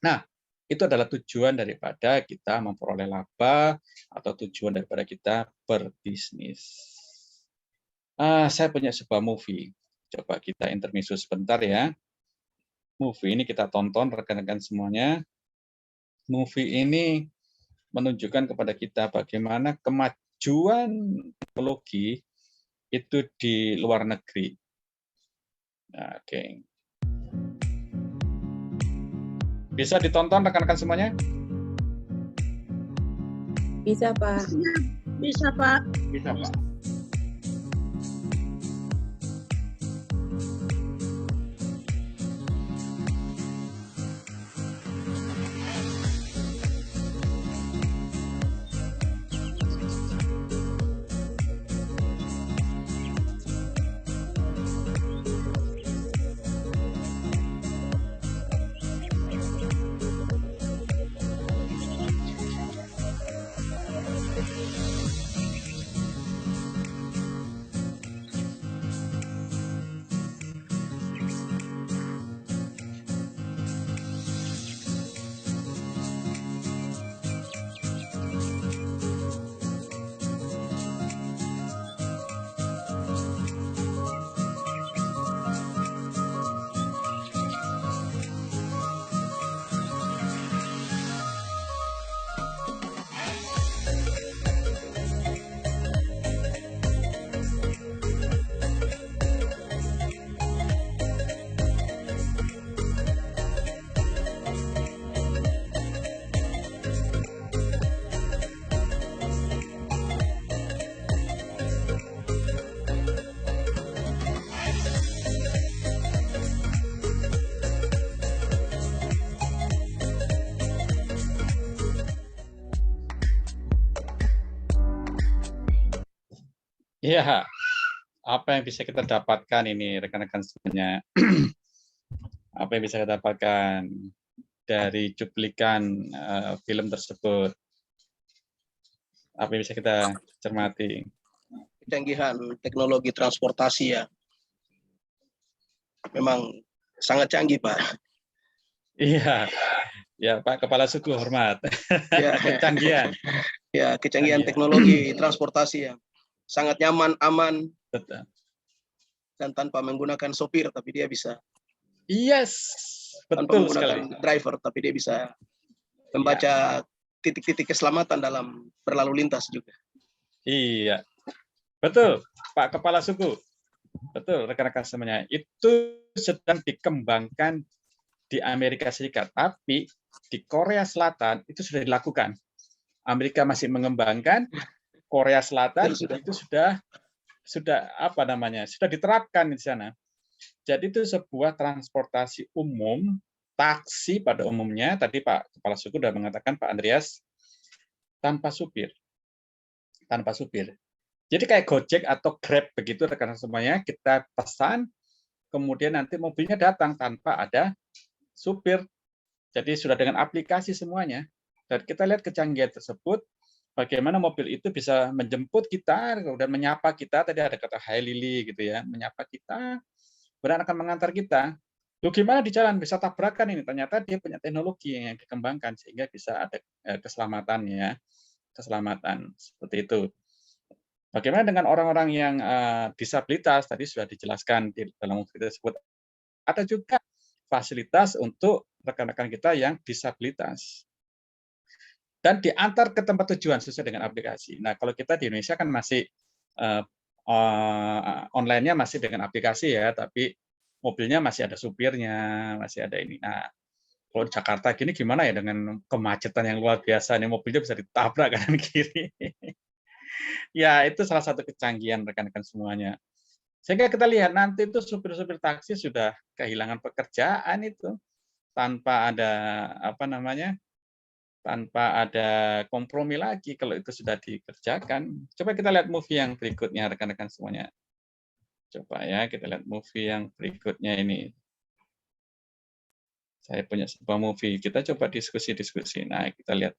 Nah, itu adalah tujuan daripada kita memperoleh laba atau tujuan daripada kita berbisnis. Saya punya sebuah movie. Coba kita intermezzo sebentar ya. Movie ini kita tonton rekan-rekan semuanya. Movie ini menunjukkan kepada kita bagaimana kemajuan teknologi itu di luar negeri. Nah, oke. Bisa ditonton rekan-rekan semuanya? Bisa, Pak. Bisa, Pak. Bisa, Pak. Iya, apa yang bisa kita dapatkan ini rekan-rekan semuanya? Apa yang bisa kita dapatkan dari cuplikan film tersebut? Apa yang bisa kita cermati? Kecanggihan teknologi transportasi ya, memang sangat canggih, Pak. Iya, ya Pak Kepala Suku hormat. Ya, Kecanggihan. ya, kecanggihan teknologi transportasi yang sangat nyaman, aman, Betul. dan tanpa menggunakan sopir, tapi dia bisa Yes, tanpa betul menggunakan sekali. driver, tapi dia bisa membaca titik-titik keselamatan dalam berlalu lintas juga. Iya, betul Pak Kepala Suku. Betul rekan-rekan semuanya. Itu sedang dikembangkan di Amerika Serikat, tapi di Korea Selatan itu sudah dilakukan. Amerika masih mengembangkan, Korea Selatan itu sudah apa namanya? Sudah diterapkan di sana. Jadi itu sebuah transportasi umum, taksi pada umumnya, tadi Pak Kepala Suku sudah mengatakan, Pak Andreas, tanpa supir. Tanpa supir. Jadi kayak Gojek atau Grab begitu rekan-rekan semuanya, kita pesan, kemudian nanti mobilnya datang tanpa ada supir. Jadi sudah dengan aplikasi semuanya. Dan kita lihat kecanggihan tersebut, bagaimana mobil itu bisa menjemput kita, kemudian menyapa kita, tadi ada kata Hai Lili gitu ya, menyapa kita, kemudian akan mengantar kita. Loh gimana di jalan bisa tabrakan ini? Ternyata dia punya teknologi yang dikembangkan sehingga bisa ada keselamatan ya, keselamatan seperti itu. Bagaimana dengan orang-orang yang disabilitas? Tadi sudah dijelaskan di dalam video tersebut. Ada juga fasilitas untuk rekan-rekan kita yang disabilitas. Dan diantar ke tempat tujuan sesuai dengan aplikasi. Nah, kalau kita di Indonesia kan masih online-nya masih dengan aplikasi ya, tapi mobilnya masih ada supirnya, masih ada ini. Nah, kalau di Jakarta gini gimana ya dengan kemacetan yang luar biasa, nih mobilnya bisa ditabrak kanan kiri. Ya, itu salah satu kecanggihan rekan-rekan semuanya. Sehingga kita lihat nanti itu supir-supir taksi sudah kehilangan pekerjaan itu tanpa ada tanpa ada kompromi lagi kalau itu sudah dikerjakan. Coba kita lihat movie yang berikutnya rekan-rekan semuanya. Coba ya kita lihat movie yang berikutnya ini. Saya punya sebuah movie. Kita coba diskusi-diskusi. Nah, kita lihat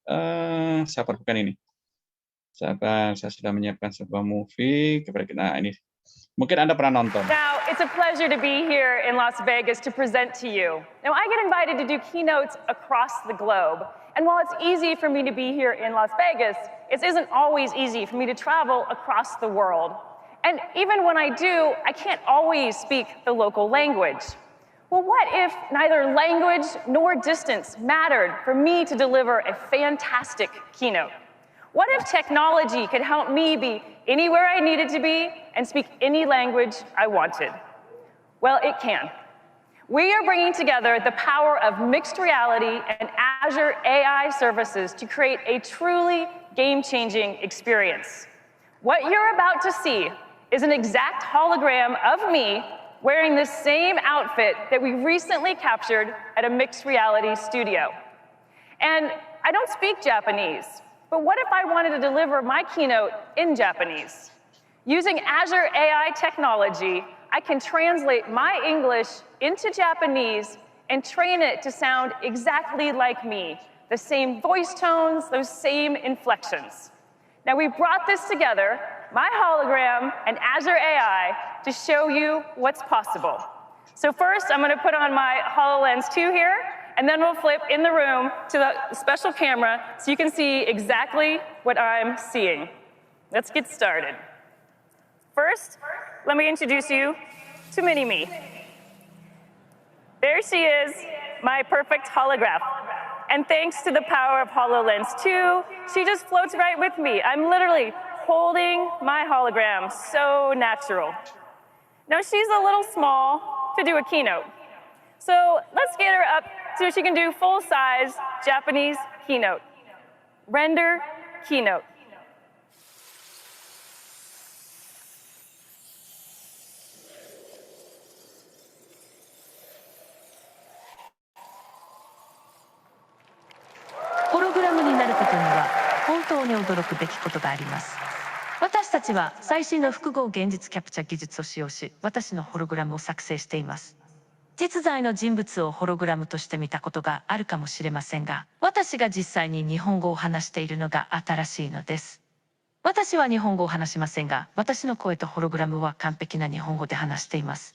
sabar bukan ini. Sabar, saya sudah menyiapkan sebuah movie kepada kita. Nah, ini mungkin Anda pernah nonton. Now, it's a pleasure to be here in Las Vegas to present to you. Now, I get invited to do keynotes across the globe. And while it's easy for me to be here in Las Vegas, it isn't always easy for me to travel across the world. And even when I do, I can't always speak the local language. Well, what if neither language nor distance mattered for me to deliver a fantastic keynote? What if technology could help me be anywhere I needed to be and speak any language I wanted? Well, it can. We are bringing together the power of mixed reality and Azure AI services to create a truly game-changing experience. What you're about to see is an exact hologram of me wearing the same outfit that we recently captured at a mixed reality studio. And I don't speak Japanese, but what if I wanted to deliver my keynote in Japanese? Using Azure AI technology, I can translate my English into Japanese and train it to sound exactly like me, the same voice tones, those same inflections. Now, we brought this together, my hologram and Azure AI, to show you what's possible. So first, I'm going to put on my HoloLens 2 here, and then we'll flip in the room to the special camera so you can see exactly what I'm seeing. Let's get started. First, let me introduce you to Mini-Me. There she is, my perfect holograph. And thanks to the power of HoloLens 2, she just floats right with me. I'm literally holding my hologram, so natural. Now she's a little small to do a keynote. So let's get her up so she can do full-size Japanese keynote. Render keynote.私たちは最新の複合現実キャプチャ技術を使用し、私のホログラムを作成しています。実在の人物をホログラムとして見たことがあるかもしれませんが、私が実際に日本語を話しているのが新しいのです。私は日本語を話しませんが、私の声とホログラムは完璧な日本語で話しています。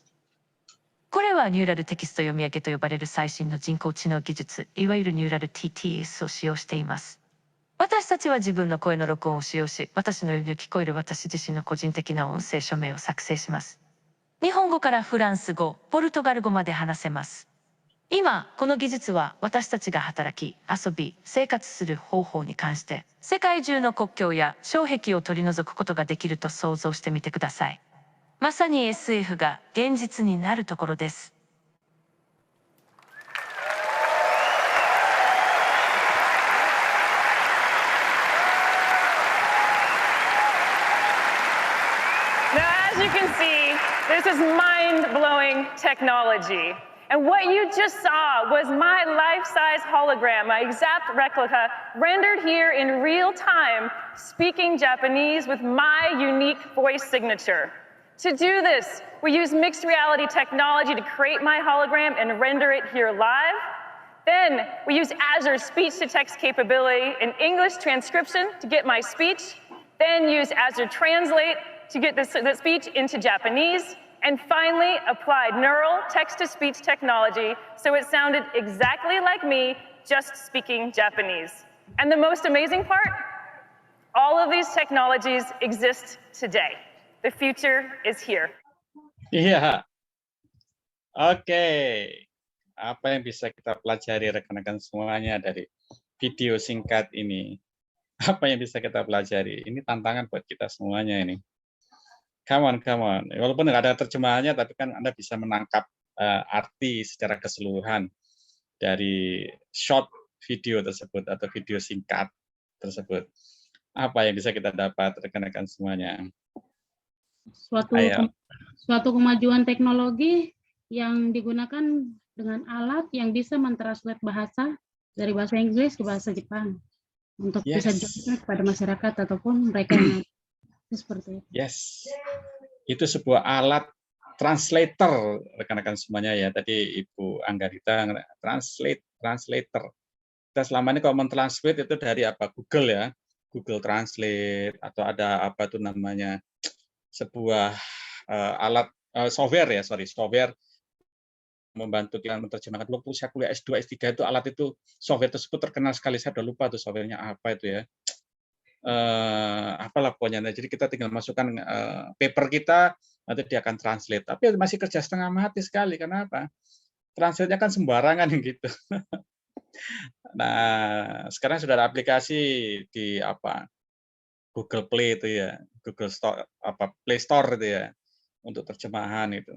これはニューラルテキスト読み上げと呼ばれる最新の人工知能技術、いわゆるニューラル TTS を使用しています。私たちは自分の声の録音を使用し、私のように聞こえる私自身の個人的な音声署名を作成します。日本語からフランス語、ポルトガル語まで話せます。今、この技術は私たちが働き、遊び、生活する方法に関して、世界中の国境や障壁を取り除くことができると想像してみてください。まさに SF が現実になるところです。As you can see, this is mind-blowing technology. And what you just saw was my life-size hologram, my exact replica, rendered here in real time, speaking Japanese with my unique voice signature. To do this, we use mixed reality technology to create my hologram and render it here live. Then we use Azure speech-to-text capability and English transcription to get my speech. Then use Azure Translate to get the speech into Japanese, and finally applied neural text-to-speech technology so it sounded exactly like me, just speaking Japanese. And the most amazing part? All of these technologies exist today. The future is here. Iya. Oke. Apa yang bisa kita pelajari rekan-rekan semuanya dari video singkat ini? Apa yang bisa kita pelajari? Ini tantangan buat kita semuanya ini. Come on. Walaupun nggak ada terjemahannya, tapi kan Anda bisa menangkap arti secara keseluruhan dari short video tersebut atau video singkat tersebut. Apa yang bisa kita dapat rekan-rekan semuanya? Ayo. Suatu kemajuan teknologi yang digunakan dengan alat yang bisa mentranslate bahasa dari bahasa Inggris ke bahasa Jepang untuk bisa dijelaskan kepada masyarakat ataupun mereka yang seperti itu. Yes, itu sebuah alat translator rekan-rekan semuanya ya. Tadi Ibu Anggarita translator. Kita selama ini kalau mentranslate itu dari apa? Google ya, Google Translate atau ada apa itu namanya sebuah alat software membantu kita menerjemahkan. Waktu saya kuliah S2, S3 itu alat itu software tersebut terkenal sekali. Saya udah lupa tuh softwarenya apa itu ya. Apalah pokoknya. Jadi kita tinggal masukkan paper kita, nanti dia akan translate. Tapi masih kerja setengah mati sekali. Kenapa? Translate-nya kan sembarangan gitu. Nah, sekarang sudah ada aplikasi di Google Play itu ya, Google Store Play Store itu ya untuk terjemahan itu.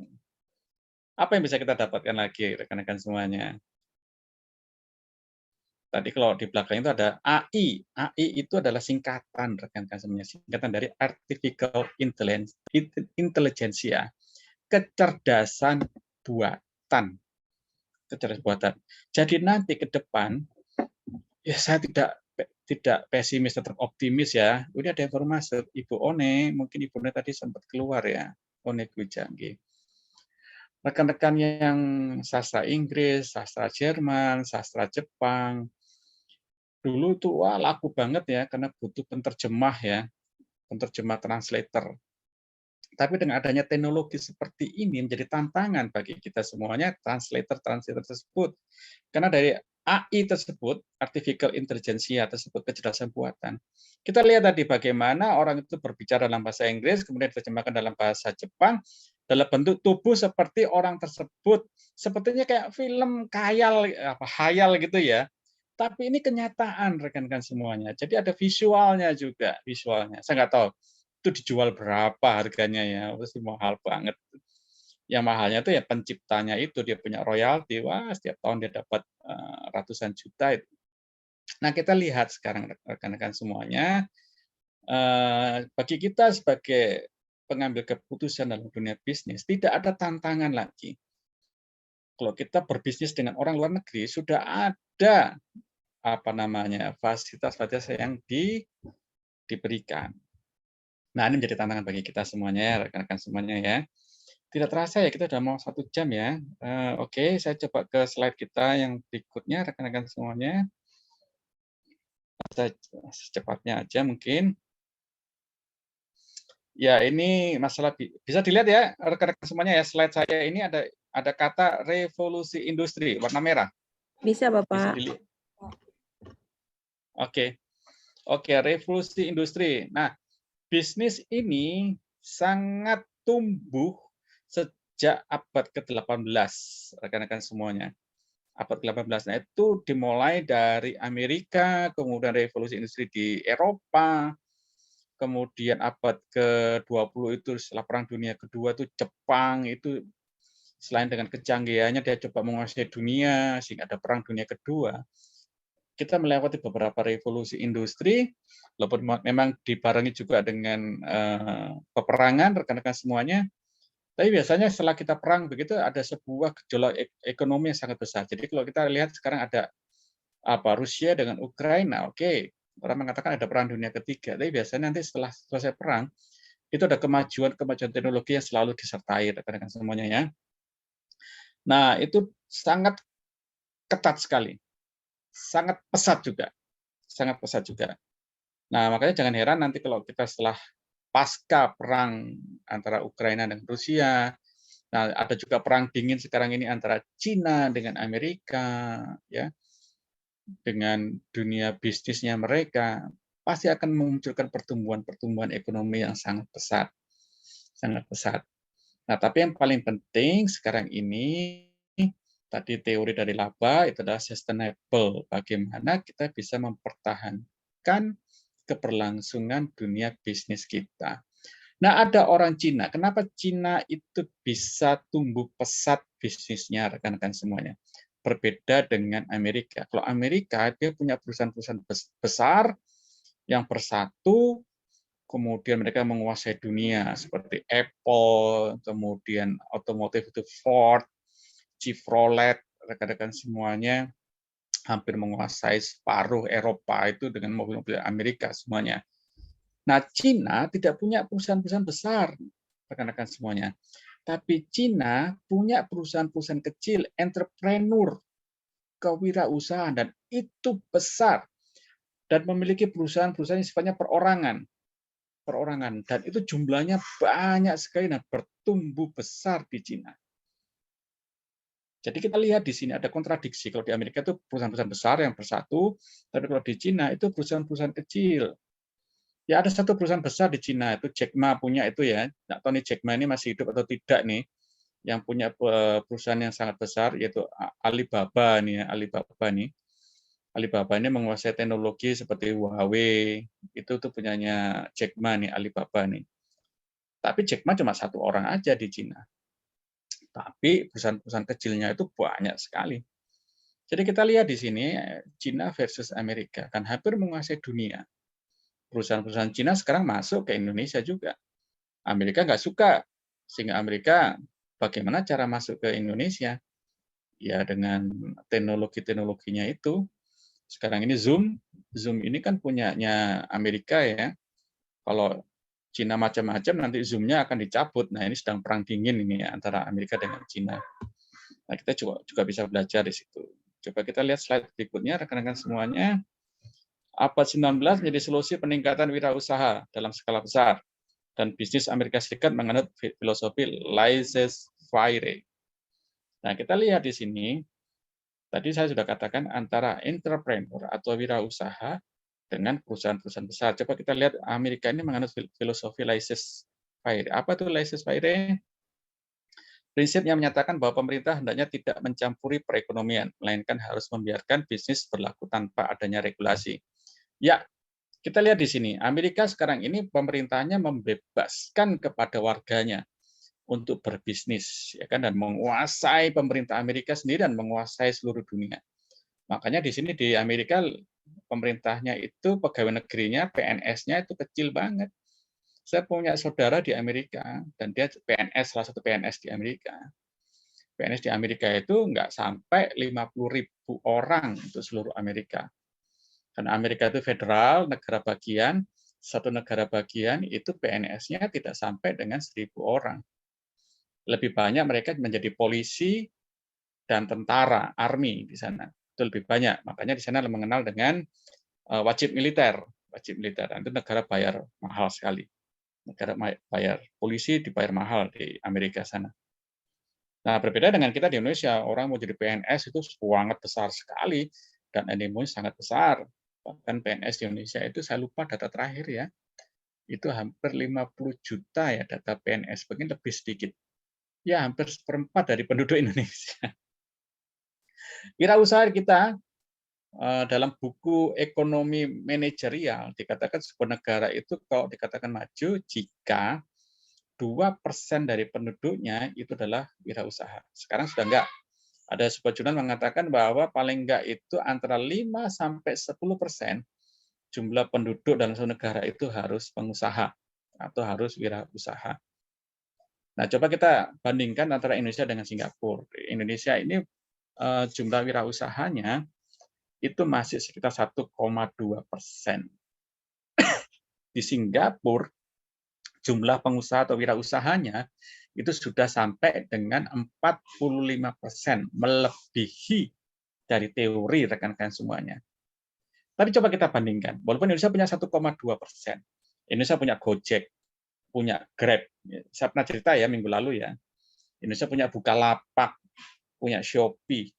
Apa yang bisa kita dapatkan lagi rekan-rekan semuanya? Tadi kalau di belakang itu ada AI. AI itu adalah singkatan rekan-rekan semuanya, singkatan dari Artificial Intelligence ya, kecerdasan buatan. Kecerdasan buatan. Jadi nanti ke depan, ya saya tidak pesimis, tetap optimis ya. Ini ada informasi Ibu One, mungkin Ibu One tadi sempat keluar ya, One Gwijanggi. Rekan-rekan yang sastra Inggris, sastra Jerman, sastra Jepang, dulu tuh wah laku banget ya karena butuh penterjemah ya, penterjemah translator. Tapi dengan adanya teknologi seperti ini menjadi tantangan bagi kita semuanya translator tersebut. Karena dari AI tersebut, artificial intelligence tersebut, kecerdasan buatan. Kita lihat tadi bagaimana orang itu berbicara dalam bahasa Inggris, kemudian diterjemahkan dalam bahasa Jepang, dalam bentuk tubuh seperti orang tersebut. Sepertinya kayak film khayal gitu ya. Tapi ini kenyataan rekan-rekan semuanya. Jadi ada visualnya juga, visualnya. Saya nggak tahu itu dijual berapa harganya ya, pasti mahal banget. Yang mahalnya itu ya penciptanya itu, dia punya royalti, wah setiap tahun dia dapat ratusan juta itu. Nah kita lihat sekarang rekan-rekan semuanya, bagi kita sebagai pengambil keputusan dalam dunia bisnis, tidak ada tantangan lagi. Kalau kita berbisnis dengan orang luar negeri, sudah ada fasilitas-fasilitas yang diberikan. Nah ini menjadi tantangan bagi kita semuanya, rekan-rekan semuanya ya. Tidak terasa ya, kita sudah mau 1 jam ya. Oke, saya coba ke slide kita yang berikutnya, rekan-rekan semuanya. Secepatnya aja mungkin. Ya, ini masalah bisa dilihat ya, rekan-rekan semuanya ya, slide saya ini ada kata revolusi industri warna merah. Bisa, Bapak. Bisa Oke, revolusi industri. Nah, bisnis ini sangat tumbuh sejak abad ke-18, rekan-rekan semuanya. Abad ke-18. Nah, itu dimulai dari Amerika, kemudian revolusi industri di Eropa, kemudian abad ke-20 itu setelah Perang Dunia Kedua itu Jepang itu selain dengan kecanggihannya dia coba menguasai dunia sehingga ada Perang Dunia Kedua. Kita melewati beberapa revolusi industri, walaupun memang dibarengi juga dengan peperangan rekan-rekan semuanya. Tapi biasanya setelah kita perang begitu ada sebuah gejolak ekonomi yang sangat besar. Jadi kalau kita lihat sekarang ada Rusia dengan Ukraina, oke. Orang mengatakan ada perang dunia ketiga, tapi biasanya nanti setelah selesai perang itu ada kemajuan teknologi yang selalu disertai rekan-rekan semuanya ya. Nah, itu sangat ketat sekali. Sangat pesat juga. Nah, makanya jangan heran nanti kalau kita setelah pasca perang antara Ukraina dan Rusia, nah ada juga perang dingin sekarang ini antara Cina dengan Amerika, ya, dengan dunia bisnisnya mereka, pasti akan memunculkan pertumbuhan ekonomi yang sangat pesat. Nah, tapi yang paling penting sekarang ini, tadi teori dari laba itu adalah sustainable. Bagaimana kita bisa mempertahankan keberlangsungan dunia bisnis kita. Nah, ada orang Cina. Kenapa Cina itu bisa tumbuh pesat bisnisnya, rekan-rekan semuanya? Berbeda dengan Amerika. Kalau Amerika, dia punya perusahaan-perusahaan besar yang bersatu, kemudian mereka menguasai dunia, seperti Apple, kemudian otomotif itu Ford, Chevrolet, rekan-rekan semuanya hampir menguasai separuh Eropa itu dengan mobil-mobil Amerika semuanya. Nah, Cina tidak punya perusahaan-perusahaan besar, rekan-rekan semuanya. Tapi Cina punya perusahaan-perusahaan kecil, entrepreneur, kewirausahaan, dan itu besar. Dan memiliki perusahaan-perusahaan yang sifatnya perorangan. Dan itu jumlahnya banyak sekali, dan bertumbuh besar di Cina. Jadi kita lihat di sini ada kontradiksi. Kalau di Amerika itu perusahaan-perusahaan besar yang bersatu, tapi kalau di Cina itu perusahaan-perusahaan kecil. Ya, ada satu perusahaan besar di Cina, itu Jack Ma punya itu ya. Nggak tahu nih Jack Ma ini masih hidup atau tidak nih. Yang punya perusahaan yang sangat besar, yaitu Alibaba nih. Alibaba ini menguasai teknologi seperti Huawei. Itu tuh punyanya Jack Ma nih, Alibaba nih. Tapi Jack Ma cuma satu orang aja di Cina. Tapi perusahaan-perusahaan kecilnya itu banyak sekali. Jadi kita lihat di sini, Cina versus Amerika. Kan hampir menguasai dunia. Perusahaan-perusahaan Cina sekarang masuk ke Indonesia juga. Amerika nggak suka, sehingga Amerika bagaimana cara masuk ke Indonesia? Ya dengan teknologi-teknologinya itu. Sekarang ini Zoom ini kan punyanya Amerika ya. Kalau Cina macam-macam, nanti Zoom-nya akan dicabut. Nah, ini sedang perang dingin ini ya, antara Amerika dengan Cina. Nah, kita juga bisa belajar di situ. Coba kita lihat slide berikutnya, rekan-rekan semuanya. Abad 19 menjadi solusi peningkatan wirausaha dalam skala besar, dan bisnis Amerika Serikat menganut filosofi laissez-faire. Nah, kita lihat di sini, tadi saya sudah katakan antara entrepreneur atau wirausaha dengan perusahaan-perusahaan besar. Coba kita lihat Amerika ini menganut filosofi laissez-faire. Apa itu laissez-faire? Prinsip yang menyatakan bahwa pemerintah hendaknya tidak mencampuri perekonomian, melainkan harus membiarkan bisnis berlaku tanpa adanya regulasi. Ya, kita lihat di sini, Amerika sekarang ini pemerintahnya membebaskan kepada warganya untuk berbisnis, ya kan, dan menguasai pemerintah Amerika sendiri dan menguasai seluruh dunia. Makanya di sini di Amerika pemerintahnya itu pegawai negerinya, PNS-nya itu kecil banget. Saya punya saudara di Amerika dan dia PNS, salah satu PNS di Amerika. PNS di Amerika itu nggak sampai 50.000 orang untuk seluruh Amerika. Karena Amerika itu federal, negara bagian, satu negara bagian itu PNS-nya tidak sampai dengan 1.000 orang. Lebih banyak mereka menjadi polisi dan tentara, army di sana. Itu lebih banyak. Makanya di sana mengenal dengan wajib militer. Itu negara bayar mahal sekali. Negara bayar, polisi dibayar mahal di Amerika sana. Nah, berbeda dengan kita di Indonesia, orang mau jadi PNS itu sangat besar sekali dan animonya sangat besar. Bahkan PNS di Indonesia itu saya lupa data terakhir ya, itu hampir 50 juta ya data PNS, mungkin lebih sedikit. Ya hampir 1/4 dari penduduk Indonesia. Wirausaha kita dalam buku ekonomi manajerial dikatakan sebuah negara itu kalau dikatakan maju jika 2% dari penduduknya itu adalah wirausaha. Sekarang sudah enggak. Ada sebuah jurnal mengatakan bahwa paling enggak itu antara 5-10% jumlah penduduk dalam suatu negara itu harus pengusaha atau harus wirausaha. Nah, coba kita bandingkan antara Indonesia dengan Singapura. Indonesia ini jumlah wirausahanya itu masih sekitar 1,2%. Di Singapura jumlah pengusaha atau wirausahanya itu sudah sampai dengan 45%, melebihi dari teori rekan-rekan semuanya. Tapi coba kita bandingkan, walaupun Indonesia punya 1,2%, Indonesia punya Gojek, punya Grab. Saya pernah cerita ya minggu lalu ya, Indonesia punya Bukalapak, punya Shopee,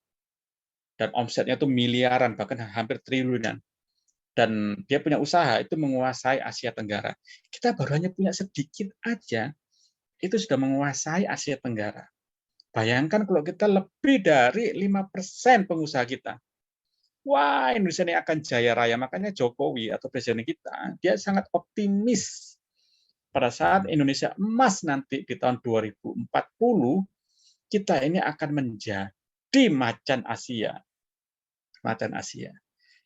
dan omsetnya itu miliaran, bahkan hampir triliunan. Dan dia punya usaha, itu menguasai Asia Tenggara. Kita baru hanya punya sedikit aja, itu sudah menguasai Asia Tenggara. Bayangkan kalau kita lebih dari 5% pengusaha kita. Wah, Indonesia ini akan jaya raya. Makanya Jokowi atau presiden kita, dia sangat optimis pada saat Indonesia emas nanti di tahun 2040, kita ini akan menjadi macan Asia. Macan Asia.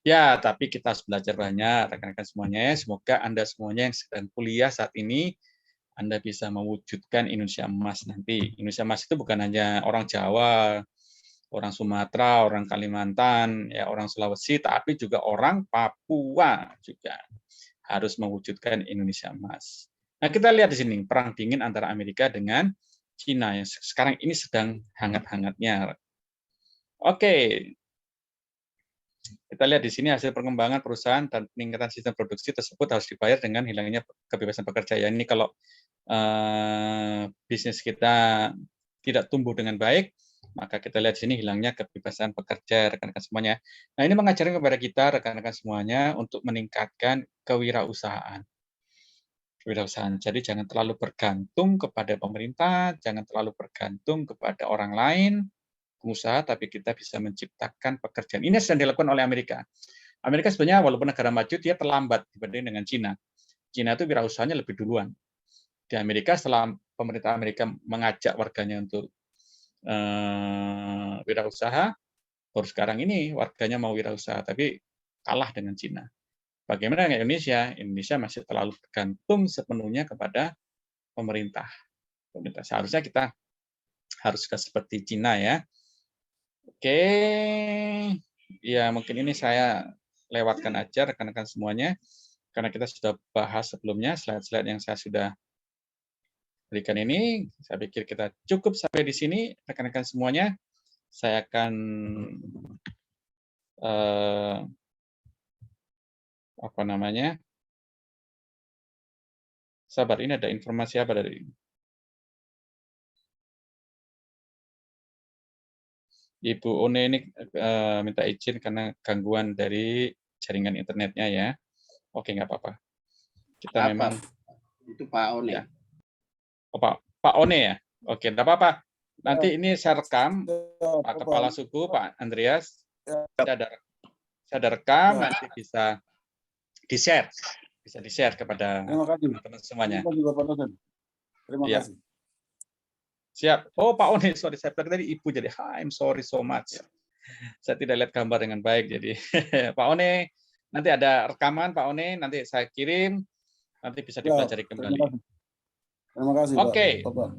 Ya, tapi kita harus belajar banyak, rekan-rekan semuanya. Semoga Anda semuanya yang sedang kuliah saat ini, Anda bisa mewujudkan Indonesia emas nanti. Indonesia emas itu bukan hanya orang Jawa, orang Sumatera, orang Kalimantan, ya orang Sulawesi, tapi juga orang Papua juga harus mewujudkan Indonesia emas. Nah, kita lihat di sini perang dingin antara Amerika dengan Cina yang sekarang ini sedang hangat-hangatnya. Oke. Kita lihat di sini hasil perkembangan perusahaan dan peningkatan sistem produksi tersebut harus dibayar dengan hilangnya kebebasan bekerja. Ya, ini kalau bisnis kita tidak tumbuh dengan baik, maka kita lihat di sini hilangnya kebebasan bekerja, rekan-rekan semuanya. Nah, ini mengajarkan kepada kita, rekan-rekan semuanya, untuk meningkatkan kewirausahaan. Jadi jangan terlalu bergantung kepada pemerintah, jangan terlalu bergantung kepada orang lain, pengusaha, tapi kita bisa menciptakan pekerjaan. Ini sedang dilakukan oleh Amerika. Amerika sebenarnya walaupun negara maju, dia terlambat dibanding dengan Cina. Cina itu wirausahanya lebih duluan. Di Amerika, setelah pemerintah Amerika mengajak warganya untuk wirausaha, baru sekarang ini warganya mau wirausaha, tapi kalah dengan Cina. Bagaimana dengan Indonesia? Indonesia masih terlalu bergantung sepenuhnya kepada pemerintah. Seharusnya kita harus seperti Cina ya. Oke, ya mungkin ini saya lewatkan aja rekan-rekan semuanya, karena kita sudah bahas sebelumnya slide-slide yang saya sudah berikan ini. Saya pikir kita cukup sampai di sini, rekan-rekan semuanya. Saya akan sabar, ini ada informasi apa dari Ibu One ini minta izin karena gangguan dari jaringan internetnya ya. Oke, nggak apa-apa. Kita Apa? memang Itu Pak One. Ya. Oh, Pak One ya. Oke, nggak apa-apa. Nanti ini saya rekam, Pak Kepala Suku, Pak Andreas. Saya ada rekam, nanti bisa di-share. Bisa di-share kepada teman-teman semuanya. Terima Ya. kasih. Siap. Oh, Pak One, sorry. Saya pikir tadi Ibu, jadi I'm sorry so much. Saya tidak lihat gambar dengan baik. Jadi, Pak One, nanti ada rekaman, Pak One, nanti saya kirim, nanti bisa dipelajari kembali. Terima kasih, Oke. Pak.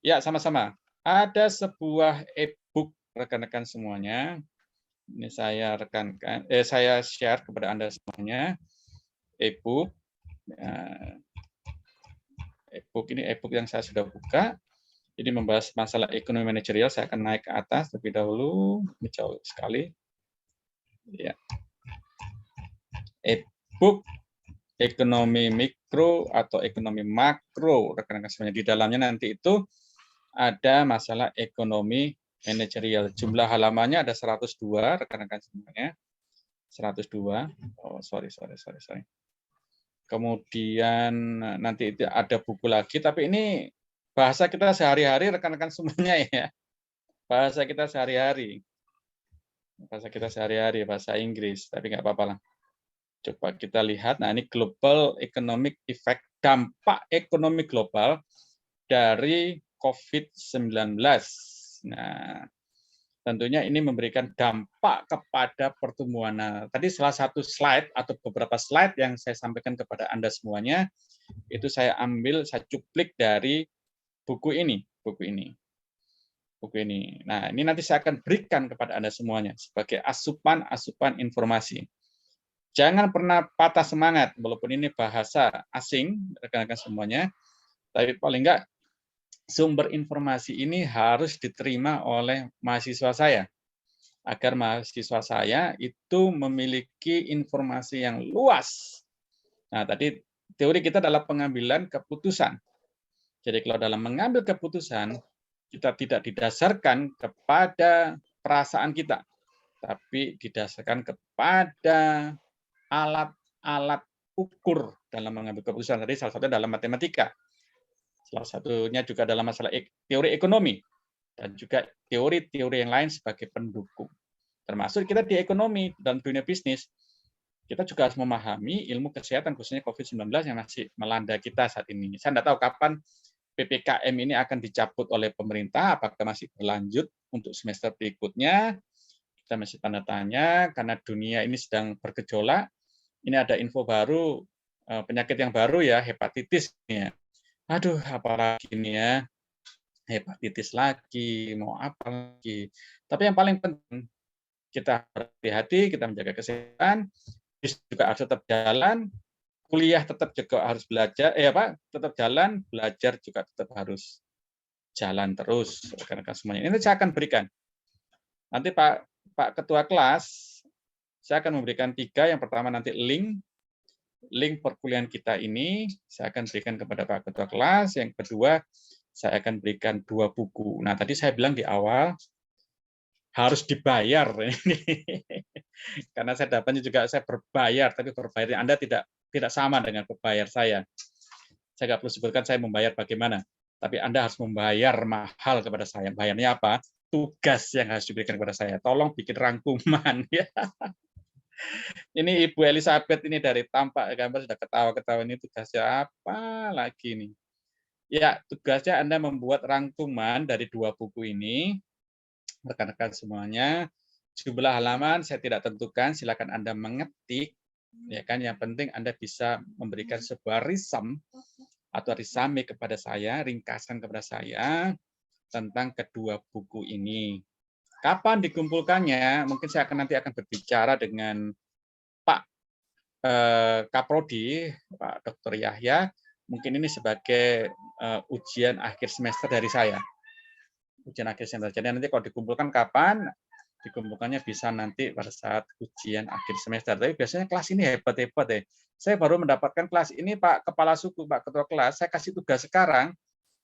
Ya, sama-sama. Ada sebuah e-book, rekan-rekan semuanya. Ini saya saya share kepada Anda semuanya. E-book. E-book ini e-book yang saya sudah buka. Ini membahas masalah ekonomi manajerial. Saya akan naik ke atas terlebih dahulu. Ini jauh sekali. Ya. E-book ekonomi mikro atau ekonomi makro, rekan-rekan semuanya. Di dalamnya nanti itu ada masalah ekonomi manajerial. Jumlah halamannya ada 102, rekan-rekan semuanya. 102. Oh, sorry. Kemudian nanti itu ada buku lagi, tapi ini bahasa kita sehari-hari, rekan-rekan semuanya ya. Bahasa kita sehari-hari. Bahasa Inggris, tapi nggak apa-apa lah. Coba kita lihat, nah ini Global Economic Effect, dampak ekonomi global dari COVID-19. Nah, tentunya ini memberikan dampak kepada pertumbuhan. Nah, tadi salah satu slide atau beberapa slide yang saya sampaikan kepada Anda semuanya, itu saya ambil, saya cuplik dari buku ini. Nah, ini nanti saya akan berikan kepada Anda semuanya sebagai asupan informasi. Jangan pernah patah semangat, walaupun ini bahasa asing, rekan-rekan semuanya, tapi paling enggak sumber informasi ini harus diterima oleh mahasiswa saya, agar mahasiswa saya itu memiliki informasi yang luas. Nah, tadi teori kita adalah pengambilan keputusan. Jadi kalau dalam mengambil keputusan, kita tidak didasarkan kepada perasaan kita, tapi didasarkan kepada alat-alat ukur dalam mengambil keputusan. Tadi salah satunya dalam matematika. Salah satunya juga dalam masalah teori ekonomi. Dan juga teori-teori yang lain sebagai pendukung. Termasuk kita di ekonomi dan dunia bisnis. kita juga harus memahami ilmu kesehatan, khususnya COVID-19 yang masih melanda kita saat ini. Saya tidak tahu kapan PPKM ini akan dicabut oleh pemerintah, apakah masih berlanjut untuk semester berikutnya. Kita masih tanda tanya, karena dunia ini sedang bergejolak. Ini ada info baru, penyakit yang baru ya, hepatitis. Ya. Aduh, apalagi ini ya, hepatitis lagi, mau apa lagi. Tapi yang paling penting, kita hati-hati, kita menjaga kesehatan, juga harus tetap jalan, kuliah tetap juga harus belajar, tetap jalan, belajar juga tetap harus jalan terus. Rekan-rekan semuanya. Ini saya akan berikan. Nanti Pak Ketua kelas, saya akan memberikan 3. Yang pertama nanti link perkuliahan kita ini, saya akan berikan kepada Pak Ketua kelas. Yang kedua, saya akan berikan 2 buku. Nah, tadi saya bilang di awal, harus dibayar. Karena saya dapatnya juga saya berbayar, tapi berbayarnya Anda tidak sama dengan berbayar saya. Saya nggak perlu sebutkan saya membayar bagaimana, tapi Anda harus membayar mahal kepada saya. Bayarnya apa? Tugas yang harus diberikan kepada saya. Tolong bikin rangkuman. Ya. Ini Ibu Elizabeth ini dari tampak gambar sudah ketawa-ketawa, ini tugasnya apa lagi nih? Ya, tugasnya Anda membuat rangkuman dari 2 buku ini. Rekan-rekan semuanya, jumlah halaman saya tidak tentukan, silakan Anda mengetik, ya kan. Yang penting Anda bisa memberikan sebuah resume kepada saya, ringkasan kepada saya tentang kedua buku ini. Kapan dikumpulkannya? Mungkin saya nanti akan berbicara dengan Pak Kaprodi, Pak Dr. Yahya. Mungkin ini sebagai ujian akhir semester dari saya. Ujian akhir semester. Jadi nanti kalau dikumpulkan kapan? Dikumpulkannya bisa nanti pada saat ujian akhir semester. Tapi biasanya kelas ini hebat-hebat ya. Saya baru mendapatkan kelas ini Pak Kepala Suku, Pak Ketua kelas, saya kasih tugas sekarang,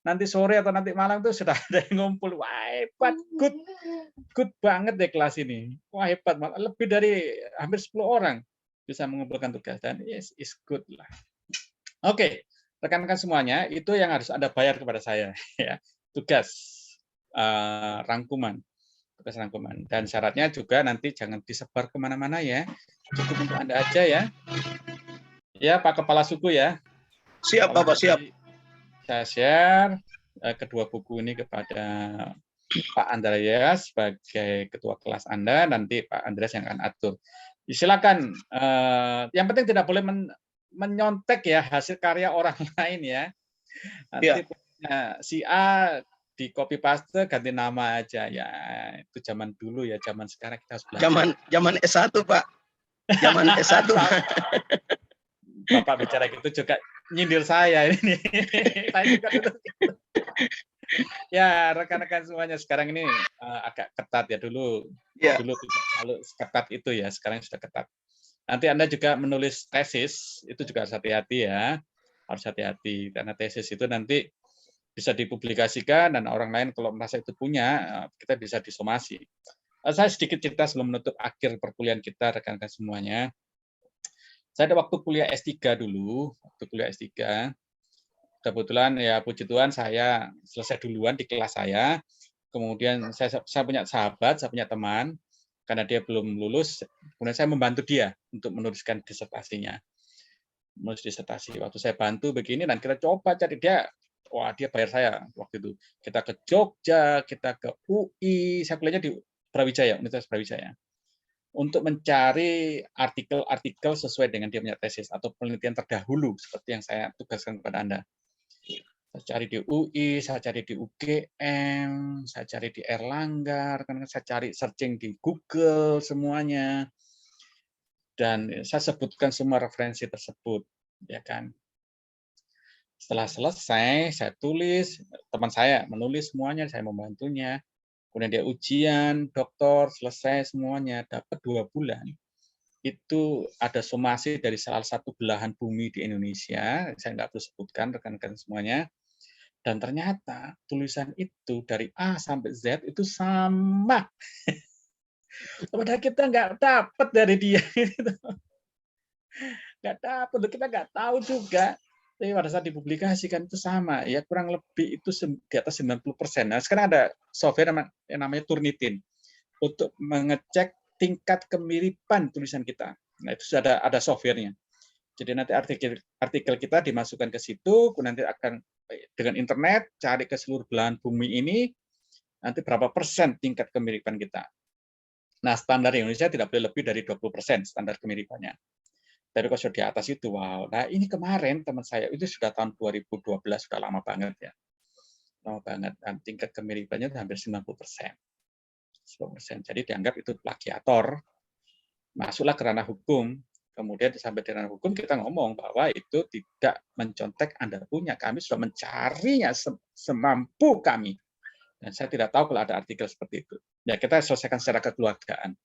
nanti sore atau nanti malam itu sudah ada yang ngumpul. Wah hebat, good banget deh kelas ini. Wah hebat, lebih dari hampir 10 orang bisa mengumpulkan tugas. Dan yes, is good lah. Oke, rekan-rekan semuanya, itu yang harus Anda bayar kepada saya. Ya, tugas. Rangkuman, dan syaratnya juga nanti jangan disebar kemana-mana ya, cukup untuk Anda aja ya. Ya Pak Kepala Suku ya. Siap Bapak, siap. Saya share kedua buku ini kepada Pak Andreas sebagai ketua kelas Anda, nanti Pak Andreas yang akan atur. Silakan, yang penting tidak boleh menyontek ya hasil karya orang lain ya. Nanti si A di copy paste ganti nama aja ya, itu zaman dulu ya, zaman sekarang kita harus belajar. Zaman S1 Pak, zaman S1. Bapak bicara gitu juga nyindir saya ini. Saya juga dulu. Ya rekan-rekan semuanya, sekarang ini agak ketat ya, dulu tidak terlalu ketat itu ya, sekarang sudah ketat. Nanti Anda juga menulis tesis itu juga harus hati-hati ya, harus hati-hati karena tesis itu nanti bisa dipublikasikan dan orang lain kalau merasa itu punya, kita bisa disomasi. Saya sedikit cerita sebelum menutup akhir perkuliahan kita, rekan-rekan semuanya. Saya ada waktu kuliah S3 dulu, kebetulan ya puji Tuhan saya selesai duluan di kelas saya. Kemudian saya punya sahabat, saya punya teman, karena dia belum lulus, kemudian saya membantu dia untuk menuliskan disertasinya. Menulis disertasi, waktu saya bantu begini, dan kita coba cari dia. Wah, dia bayar saya waktu itu. Kita ke Jogja, kita ke UI, saya kuliahnya di Brawijaya, Universitas Brawijaya, untuk mencari artikel-artikel sesuai dengan dia punya tesis atau penelitian terdahulu, seperti yang saya tugaskan kepada Anda. Saya cari di UI, saya cari di UGM, saya cari di Erlangga, saya cari searching di Google semuanya, dan saya sebutkan semua referensi tersebut, ya kan. Setelah selesai, saya tulis, teman saya menulis semuanya, saya membantunya. Kemudian dia ujian, doktor, selesai semuanya, dapat 2 bulan. Itu ada somasi dari salah satu belahan bumi di Indonesia, saya nggak perlu sebutkan rekan-rekan semuanya. Dan ternyata tulisan itu dari A sampai Z itu sama. Padahal kita nggak dapat dari dia. Nggak dapat, kita nggak tahu juga. Tapi pada saat dipublikasikan itu sama, ya kurang lebih itu di atas 90%. Nah, sekarang ada software yang namanya Turnitin untuk mengecek tingkat kemiripan tulisan kita. Nah, itu sudah ada softwarenya. Jadi nanti artikel kita dimasukkan ke situ, nanti akan dengan internet cari ke seluruh belahan bumi ini, nanti berapa persen tingkat kemiripan kita. Nah, standar Indonesia tidak boleh lebih dari 20% standar kemiripannya. Tapi kalau sudah di atas itu, wow. Nah, ini kemarin teman saya itu sudah tahun 2012, sudah lama banget ya. Lama banget. Dan tingkat kemiripannya hampir 90%. 10%. Jadi dianggap itu plagiator. Masuklah ke ranah hukum. Kemudian sampai di ranah hukum kita ngomong bahwa itu tidak mencontek Anda punya. Kami sudah mencarinya semampu kami. Dan saya tidak tahu kalau ada artikel seperti itu. Ya, kita selesaikan secara kekeluargaan.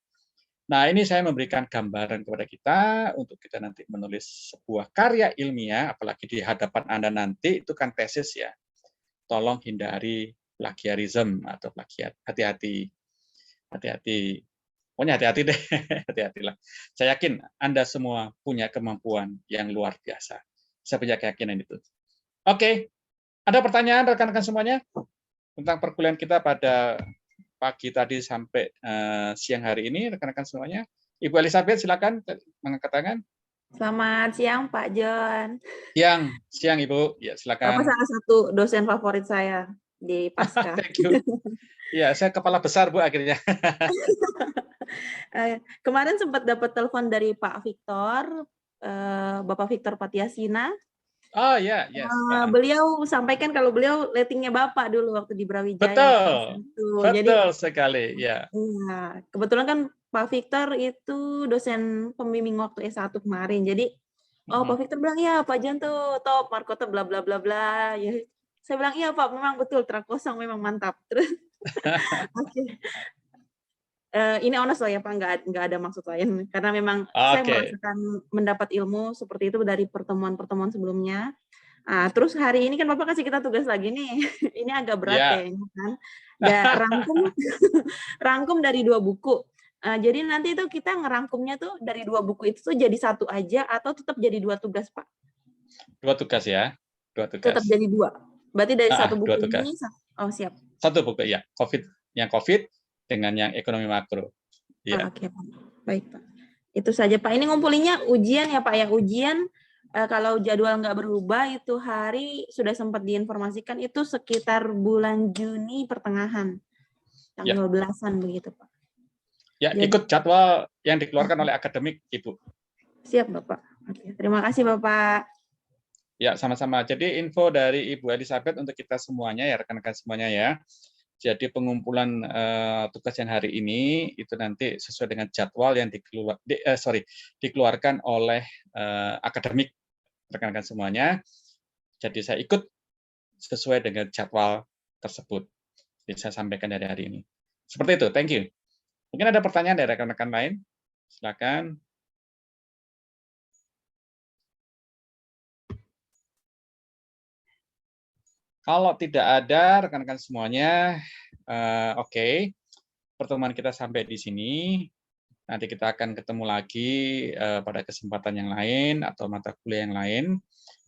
Nah, ini saya memberikan gambaran kepada kita untuk kita nanti menulis sebuah karya ilmiah, apalagi di hadapan Anda nanti, itu kan tesis ya. Tolong hindari plagiarisme atau plagiat. Hati-hati. Hati-hati. Pokoknya hati-hati deh. Hati-hatilah. Saya yakin Anda semua punya kemampuan yang luar biasa. Saya punya keyakinan itu. Oke. Ada pertanyaan rekan-rekan semuanya? Tentang perkuliahan kita pada pagi tadi sampai siang hari ini, rekan-rekan semuanya. Ibu Elizabeth, silakan mengangkat tangan. Selamat siang, Pak John. Siang Ibu. Ya, silakan. Bapak salah satu dosen favorit saya di Pasca. Thank you. Ya, saya kepala besar, Bu, akhirnya. Kemarin sempat dapat telepon dari Pak Victor, Bapak Victor Patiasina. Oh ya, yes. Beliau sampaikan kalau beliau ratingnya Bapak dulu waktu di Brawijaya. Betul Jadi, sekali, ya. Iya, kebetulan kan Pak Victor itu dosen pembimbing waktu S1 kemarin. Jadi, Pak Victor bilang, ya Pak John tuh top, markotnya bla bla bla bla. Ya, saya bilang, iya Pak, memang betul, terak kosong memang mantap. Terus, oke. Ini honest loh ya Pak, nggak ada maksud lain. Karena memang saya merasakan mendapat ilmu seperti itu dari pertemuan-pertemuan sebelumnya. Terus hari ini kan Bapak kasih kita tugas lagi nih. Ini agak berat kayaknya kan. Rangkum dari 2 buku. Jadi nanti itu kita ngerangkumnya tuh dari 2 buku itu tuh jadi 1 aja atau tetap jadi 2 tugas Pak? 2 tugas ya. 2 tugas. Tetap jadi 2. Berarti dari 1 buku ini. Oh siap. 1 buku ya. COVID dengan yang ekonomi makro. Ya. Oke Pak. Baik Pak. Itu saja Pak. Ini ngumpulinnya ujian ya Pak ya. Ujian kalau jadwal nggak berubah itu hari sudah sempat diinformasikan itu sekitar bulan Juni pertengahan. Tanggal 12-an begitu Pak. Ya, ikut jadwal yang dikeluarkan oleh akademik Ibu. Siap Bapak. Oke. Terima kasih Bapak. Ya, sama-sama. Jadi info dari Ibu Elizabeth untuk kita semuanya ya, rekan-rekan semuanya ya. Jadi pengumpulan tugas yang hari ini itu nanti sesuai dengan jadwal yang dikeluarkan oleh akademik rekan-rekan semuanya. Jadi saya ikut sesuai dengan jadwal tersebut. Jadi saya sampaikan dari hari ini. Seperti itu. Thank you. Mungkin ada pertanyaan dari rekan-rekan lain. Silakan. Kalau tidak ada, rekan-rekan semuanya, oke. Pertemuan kita sampai di sini. Nanti kita akan ketemu lagi pada kesempatan yang lain atau mata kuliah yang lain.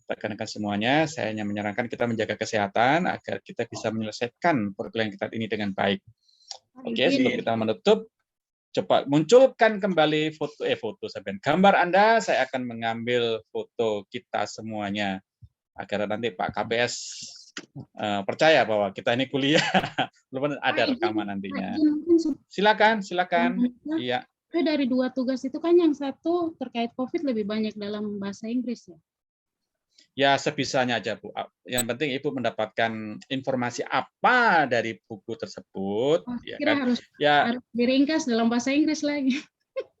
Rekan-rekan semuanya, saya hanya menyarankan kita menjaga kesehatan agar kita bisa menyelesaikan perkuliahan kita ini dengan baik. Oke, sebelum kita menutup, coba munculkan kembali gambar Anda. Saya akan mengambil foto kita semuanya agar nanti Pak KPS percaya bahwa kita ini kuliah, belum ada rekaman nantinya. Silakan. Iya. Dari 2 tugas itu kan yang satu terkait COVID lebih banyak dalam bahasa Inggris ya? Ya sebisanya aja Bu. Yang penting Ibu mendapatkan informasi apa dari buku tersebut. Ya kan? Harus diringkas dalam bahasa Inggris lagi.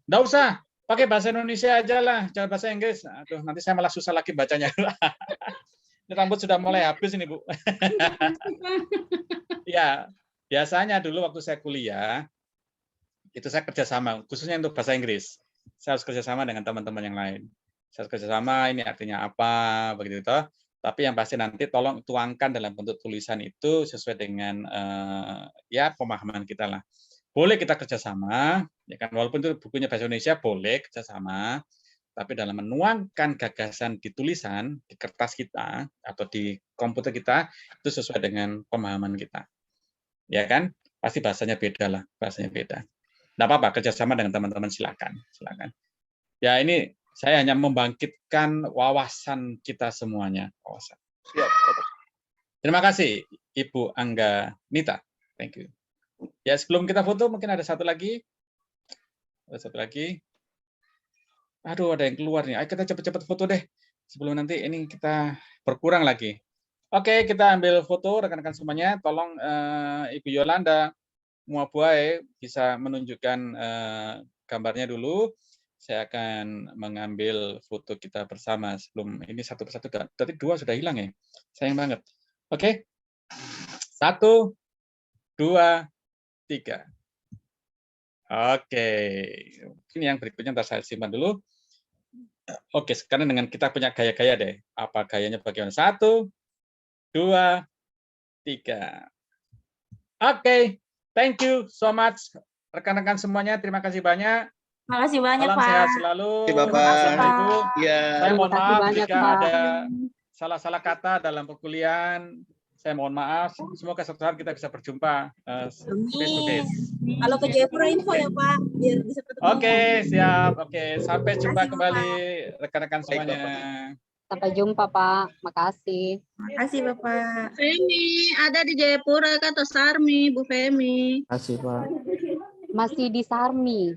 Nggak usah, pakai bahasa Indonesia aja lah, jangan bahasa Inggris. Aduh, nanti saya malah susah lagi bacanya. Rambut sudah mulai habis ini Bu. Ya, biasanya dulu waktu saya kuliah, itu saya kerjasama, khususnya untuk bahasa Inggris. Saya harus kerjasama dengan teman-teman yang lain. Saya harus kerjasama, ini artinya apa, begitu toh. Tapi yang pasti nanti tolong tuangkan dalam bentuk tulisan itu sesuai dengan ya pemahaman kita lah. Boleh kita kerjasama, ya kan, walaupun itu bukunya bahasa Indonesia, boleh kerjasama. Tapi dalam menuangkan gagasan di tulisan, di kertas kita, atau di komputer kita, itu sesuai dengan pemahaman kita. Ya kan? Pasti bahasanya beda lah, bahasanya beda. Nggak apa-apa, kerjasama dengan teman-teman silakan. Ya, ini saya hanya membangkitkan wawasan kita semuanya. Wawasan. Siap, Bapak. Terima kasih, Ibu Angga Nita. Thank you. Ya, sebelum kita foto, mungkin ada satu lagi. Ada satu lagi. Aduh, ada yang keluar nih. Ayo kita cepat-cepat foto deh. Sebelum nanti ini kita berkurang lagi. Oke, kita ambil foto rekan-rekan semuanya. Tolong Ibu Yolanda Muabuai bisa menunjukkan gambarnya dulu. Saya akan mengambil foto kita bersama sebelum ini satu persatu. Tadi 2 sudah hilang ya. Sayang banget. Oke. 1, 2, 3. Oke. Ini yang berikutnya ntar saya simpan dulu. Oke, sekarang dengan kita punya gaya-gaya deh. Apa gayanya bagaimana? 1, 2, 3. Oke. Thank you so much. Rekan-rekan semuanya, terima kasih banyak. Makasih banyak, Salam Pak. sehat selalu. Terima kasih, Bapak. Bapak, Ibu. Iya. Saya mohon Terima kasih maaf banyak, jika Pak. ada salah-salah kata dalam perkuliahan. Saya mohon maaf. Semoga suatu saat kita bisa berjumpa face to face. Kalau ke Jayapura info ya, Pak, biar bisa ketemu. Oke, siap. Oke, sampai jumpa Makasih, kembali rekan-rekan Baik, semuanya. Bapak. Sampai jumpa, Pak. Makasih. Makasih, Bapak. Femi, ada di Jayapura kata Sarmi, Bu Femi. Terima kasih, Pak. Masih di Sarmi.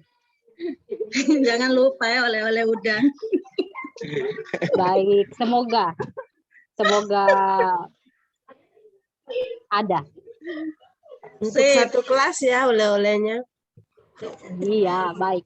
Jangan lupa ya oleh-oleh udang. Baik, semoga ada. Untuk satu kelas ya oleh-olehnya. Iya, baik.